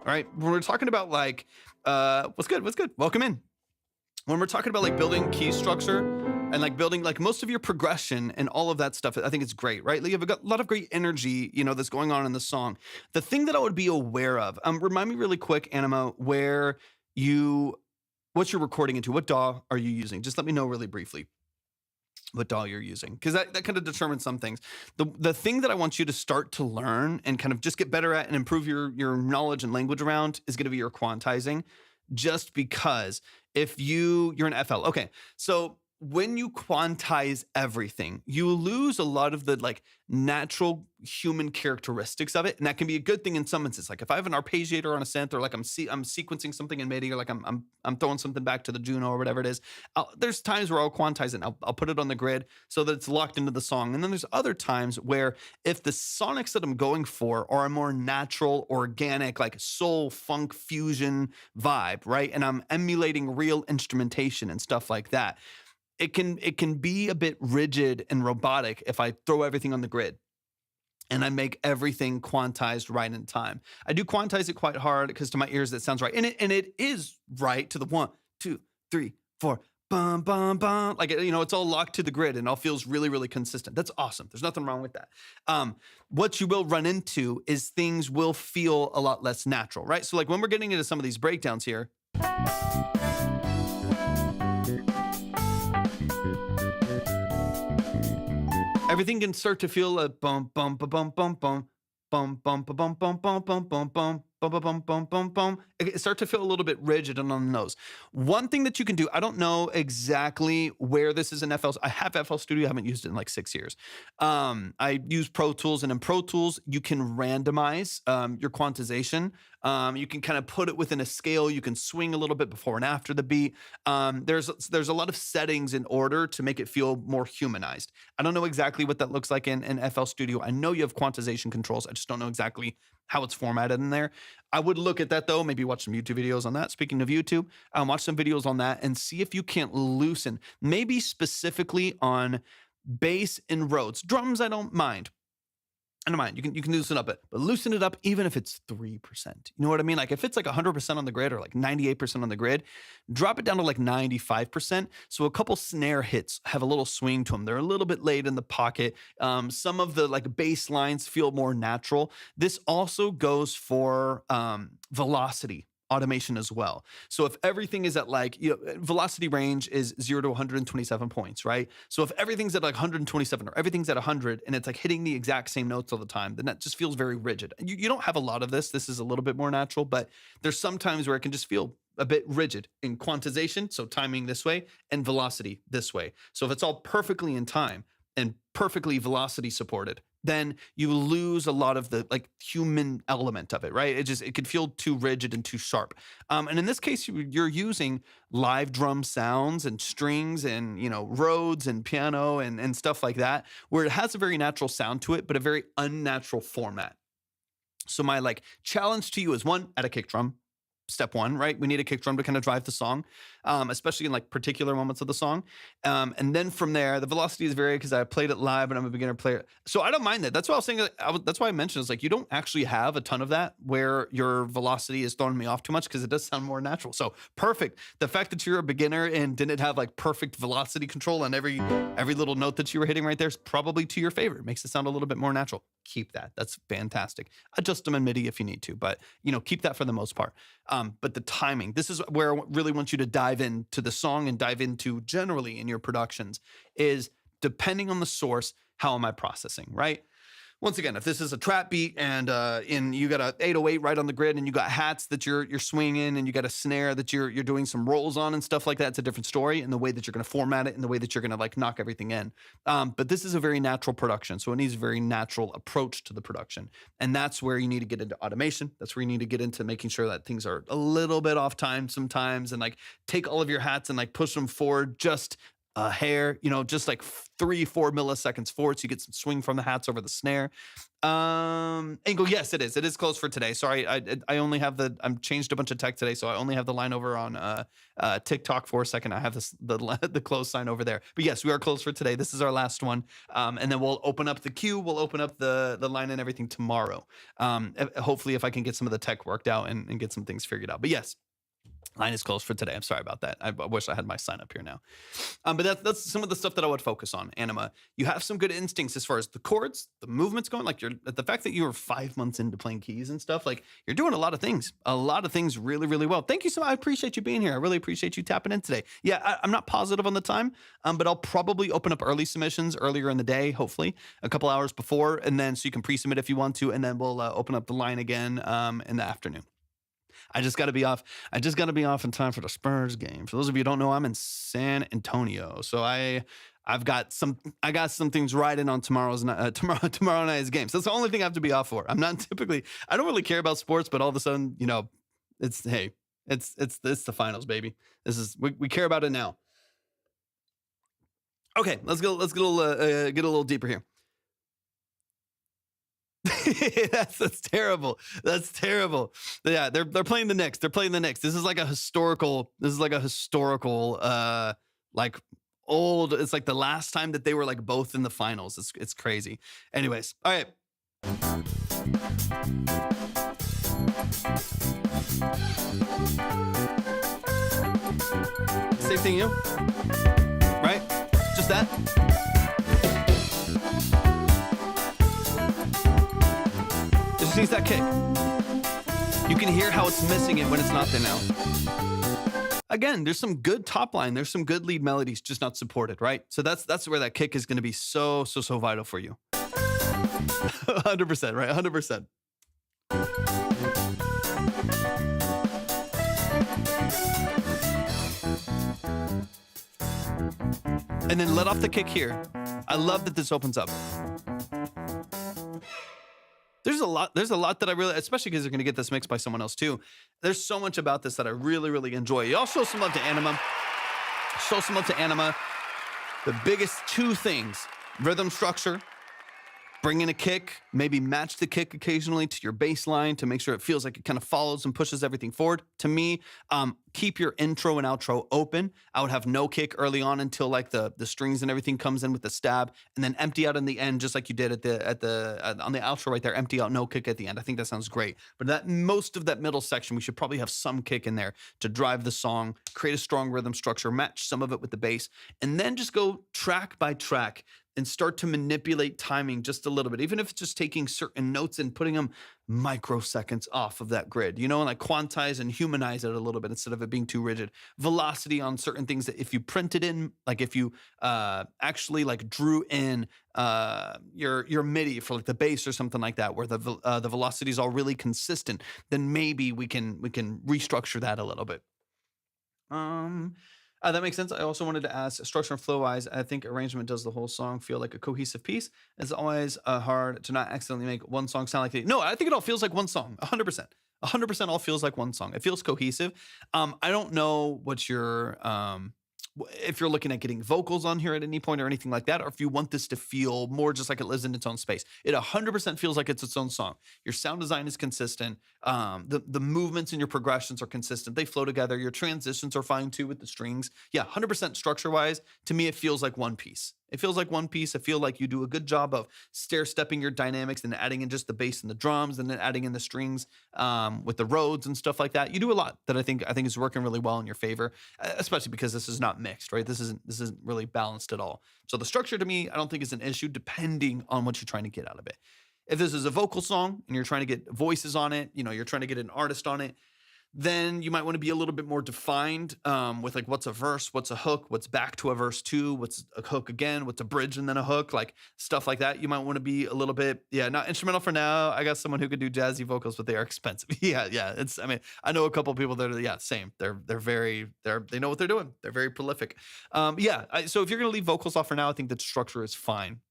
right, when we're talking about like, what's good? Welcome in. When we're talking about like building key structure and like building like most of your progression and all of that stuff, I think it's great, right? Like you've got a lot of great energy, that's going on in the song. The thing that I would be aware of, remind me really quick, Anima, what you're recording into, what DAW are you using? Just let me know really briefly what DAW you're using, because that kind of determines some things. The thing that I want you to start to learn and kind of just get better at and improve your knowledge and language around is going to be your quantizing. Just because if you're an FL, okay, so when you quantize everything, you lose a lot of the like natural human characteristics of it, and that can be a good thing in some instances. Like if I have an arpeggiator on a synth, or like I'm sequencing something in MIDI, or like I'm throwing something back to the Juno or whatever it is. There's times where I'll quantize it. And I'll put it on the grid so that it's locked into the song. And then there's other times where if the sonics that I'm going for are a more natural, organic, like soul funk fusion vibe, right? And I'm emulating real instrumentation and stuff like that. It can be a bit rigid and robotic if I throw everything on the grid and I make everything quantized right in time. I do quantize it quite hard because to my ears that sounds right, and it is right to the 1, 2, 3, 4, bum bum bum. Like it's all locked to the grid and all feels really really consistent. That's awesome. There's nothing wrong with that. What you will run into is things will feel a lot less natural, right? So like when we're getting into some of these breakdowns here. Everything can start to feel a bum bum ba bum bum bum bum bum ba bum bum bum bum bum bum bum bum bum bum bum. It start to feel a little bit rigid and on the nose. One thing that you can do, I don't know exactly where this is in FL. I have FL Studio. I haven't used it in like 6 years. I use Pro Tools, and in Pro Tools you can randomize your quantization. You can kind of put it within a scale. You can swing a little bit before and after the beat. There's a lot of settings in order to make it feel more humanized. I don't know exactly what that looks like in FL Studio. I know you have quantization controls. I just don't know exactly how it's formatted in there. I would look at that though, maybe watch some YouTube videos on that. Speaking of YouTube, watch some videos on that and see if you can't loosen, maybe specifically on bass and Rhodes. Drums, I don't mind. You can loosen up it, but loosen it up even if it's 3%. You know what I mean? Like if it's like 100% on the grid or like 98% on the grid, drop it down to like 95%. So a couple snare hits have a little swing to them. They're a little bit laid in the pocket. Some of the like bass lines feel more natural. This also goes for velocity automation as well. So if everything is at like, velocity range is 0 to 127 points, right? So if everything's at like 127 or everything's at 100 and it's like hitting the exact same notes all the time, then that just feels very rigid. You don't have a lot of this. This is a little bit more natural, but there's some times where it can just feel a bit rigid in quantization. So timing this way and velocity this way. So if it's all perfectly in time, and perfectly velocity supported, then you lose a lot of the like human element of it, right? It could feel too rigid and too sharp. And in this case, you're using live drum sounds and strings and Rhodes and piano and stuff like that, where it has a very natural sound to it, but a very unnatural format. So my like challenge to you is, one, add a kick drum. Step one, right? We need a kick drum to kind of drive the song, especially in like particular moments of the song. And then from there, the velocity is varied because I played it live and I'm a beginner player. So I don't mind that. That's what I was saying. That's why I mentioned, it's like, you don't actually have a ton of that where your velocity is throwing me off too much, because it does sound more natural. So perfect. The fact that you're a beginner and didn't have like perfect velocity control on every little note that you were hitting right there is probably to your favor. It makes it sound a little bit more natural. Keep that. That's fantastic. Adjust them in MIDI if you need to, but keep that for the most part. But the timing, this is where I really want you to dive into the song and dive into generally in your productions, is depending on the source, how am I processing, right? Once again, if this is a trap beat and you got a 808 right on the grid and you got hats that you're swinging and you got a snare that you're doing some rolls on and stuff like that, it's a different story, and the way that you're going to format it and the way that you're going to like knock everything in. But this is a very natural production, so it needs a very natural approach to the production, and that's where you need to get into automation. That's where you need to get into making sure that things are a little bit off time sometimes, and like take all of your hats and like push them forward just a hair, just like 3-4 milliseconds forward, so you get some swing from the hats over the snare. Angle, yes, it is closed for today. Sorry, I only have I'm changed a bunch of tech today, so I only have the line over on TikTok for a second. I have the close sign over there. But yes, we are closed for today. This is our last one, and then we'll open up the queue. We'll open up the line and everything tomorrow. Hopefully, if I can get some of the tech worked out and get some things figured out. But yes, line is closed for today. I'm sorry about that. I wish I had my sign up here now. But that's some of the stuff that I would focus on. Anima, you have some good instincts as far as the chords, the movements going. Like the fact that you were 5 months into playing keys and stuff. Like, you're doing a lot of things really, really well. Thank you so much. I appreciate you being here. I really appreciate you tapping in today. Yeah, I'm not positive on the time, but I'll probably open up early submissions earlier in the day, hopefully a couple hours before, and then so you can pre-submit if you want to, and then we'll open up the line again in the afternoon. I just got to be off. I just got to be off in time for the Spurs game. For those of you who don't know, I'm in San Antonio, so I've got some things riding on tomorrow night's game. So that's the only thing I have to be off for. I don't really care about sports, but all of a sudden, it's the finals, baby. We care about it now. Okay, let's get a little deeper here. That's terrible. That's terrible. Yeah, they're playing the Knicks. They're playing the Knicks. This is like a historical. Like old. It's like the last time that they were like both in the finals. It's crazy. Anyways, all right. Same thing, right? Just that. Just needs that kick. You can hear how it's missing it when it's not there now. Again, there's some good top line. There's some good lead melodies, just not supported, right? So that's where that kick is going to be so vital for you. 100%, right? 100%. And then let off the kick here. I love that this opens up. There's a lot that I really, especially because you're going to get this mixed by someone else too. There's so much about this that I really, really enjoy. Y'all show some love to Anima. Show some love to Anima. The biggest two things: rhythm structure, bring in a kick, maybe match the kick occasionally to your bass line to make sure it feels like it kind of follows and pushes everything forward. To me, keep your intro and outro open. I would have no kick early on until like the strings and everything comes in with the stab, and then empty out in the end, just like you did on the outro right there. Empty out, no kick at the end. I think that sounds great. But that most of that middle section, we should probably have some kick in there to drive the song, create a strong rhythm structure, match some of it with the bass, and then just go track by track and start to manipulate timing just a little bit, even if it's just taking certain notes and putting them microseconds off of that grid, and like quantize and humanize it a little bit instead of it being too rigid. Velocity on certain things that if you printed in, like if you actually like drew in your MIDI for like the bass or something like that, where the velocity is all really consistent, then maybe we can restructure that a little bit. That makes sense. I also wanted to ask, structure and flow wise, I think arrangement does the whole song feel like a cohesive piece. It's always hard to not accidentally make one song sound like it. No, I think it all feels like one song, 100%. 100% all feels like one song. It feels cohesive. I don't know what your if you're looking at getting vocals on here at any point or anything like that, or if you want this to feel more just like it lives in its own space. It 100% feels like it's its own song. Your sound design is consistent. The movements and your progressions are consistent. They flow together. Your transitions are fine too with the strings. Yeah, 100% structure wise, to me, it feels like one piece. It feels like one piece. I feel like you do a good job of stair-stepping your dynamics and adding in just the bass and the drums, and then adding in the strings with the Rhodes and stuff like that. You do a lot that I think is working really well in your favor, especially because this is not mixed, right? This isn't really balanced at all. So the structure to me, I don't think is an issue, depending on what you're trying to get out of it. If this is a vocal song and you're trying to get voices on it, you're trying to get an artist on it, then you might want to be a little bit more defined with like what's a verse, what's a hook, what's back to a verse two, what's a hook again, what's a bridge and then a hook, like stuff like that. You might want to be a little bit, not instrumental for now. I got someone who could do jazzy vocals, but they are expensive. Yeah. I know a couple of people that are, same. They know what they're doing. They're very prolific. So if you're going to leave vocals off for now, I think that structure is fine.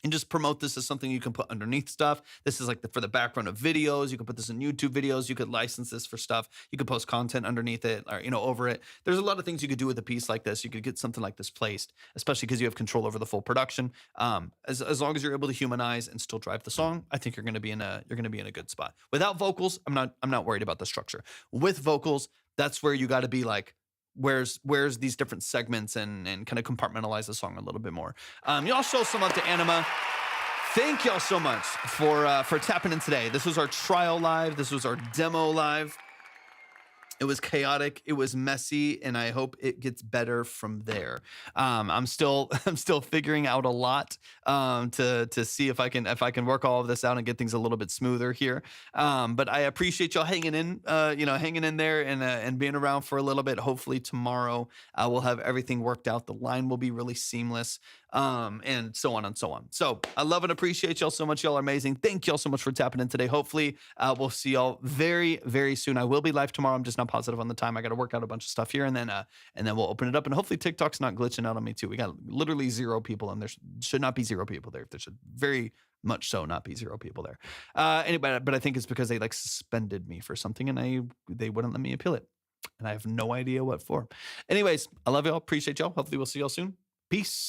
And just promote this as something you can put underneath stuff. This is like for the background of videos. You can put this in YouTube videos. You could license this for stuff. You could post content underneath it or, over it. There's a lot of things you could do with a piece like this. You could get something like this placed, especially because you have control over the full production. As long as you're able to humanize and still drive the song, I think you're going to be in a good spot. Without vocals, I'm not worried about the structure. With vocals, that's where you got to be like, where's these different segments and kind of compartmentalize the song a little bit more. Y'all show some love to Anima. Thank y'all so much for tapping in today. This was our trial live. This was our demo live. It was chaotic. It was messy, and I hope it gets better from there. I'm still figuring out a lot to see if I can work all of this out and get things a little bit smoother here. But I appreciate y'all hanging in, hanging in there and being around for a little bit. Hopefully tomorrow we'll have everything worked out. The line will be really seamless. And so on and so on. So I love and appreciate y'all so much. Y'all are amazing. Thank y'all so much for tapping in today. Hopefully we'll see y'all very, very soon. I will be live tomorrow. I'm just not positive on the time. I got to work out a bunch of stuff here, and then we'll open it up, and hopefully TikTok's not glitching out on me too. We got literally 0 people, and there should not be 0 people there. There should very much so not be 0 people there. Anyway, but I think it's because they like suspended me for something, and they wouldn't let me appeal it, and I have no idea what for. Anyways, I love y'all. Appreciate y'all. Hopefully we'll see y'all soon. Peace.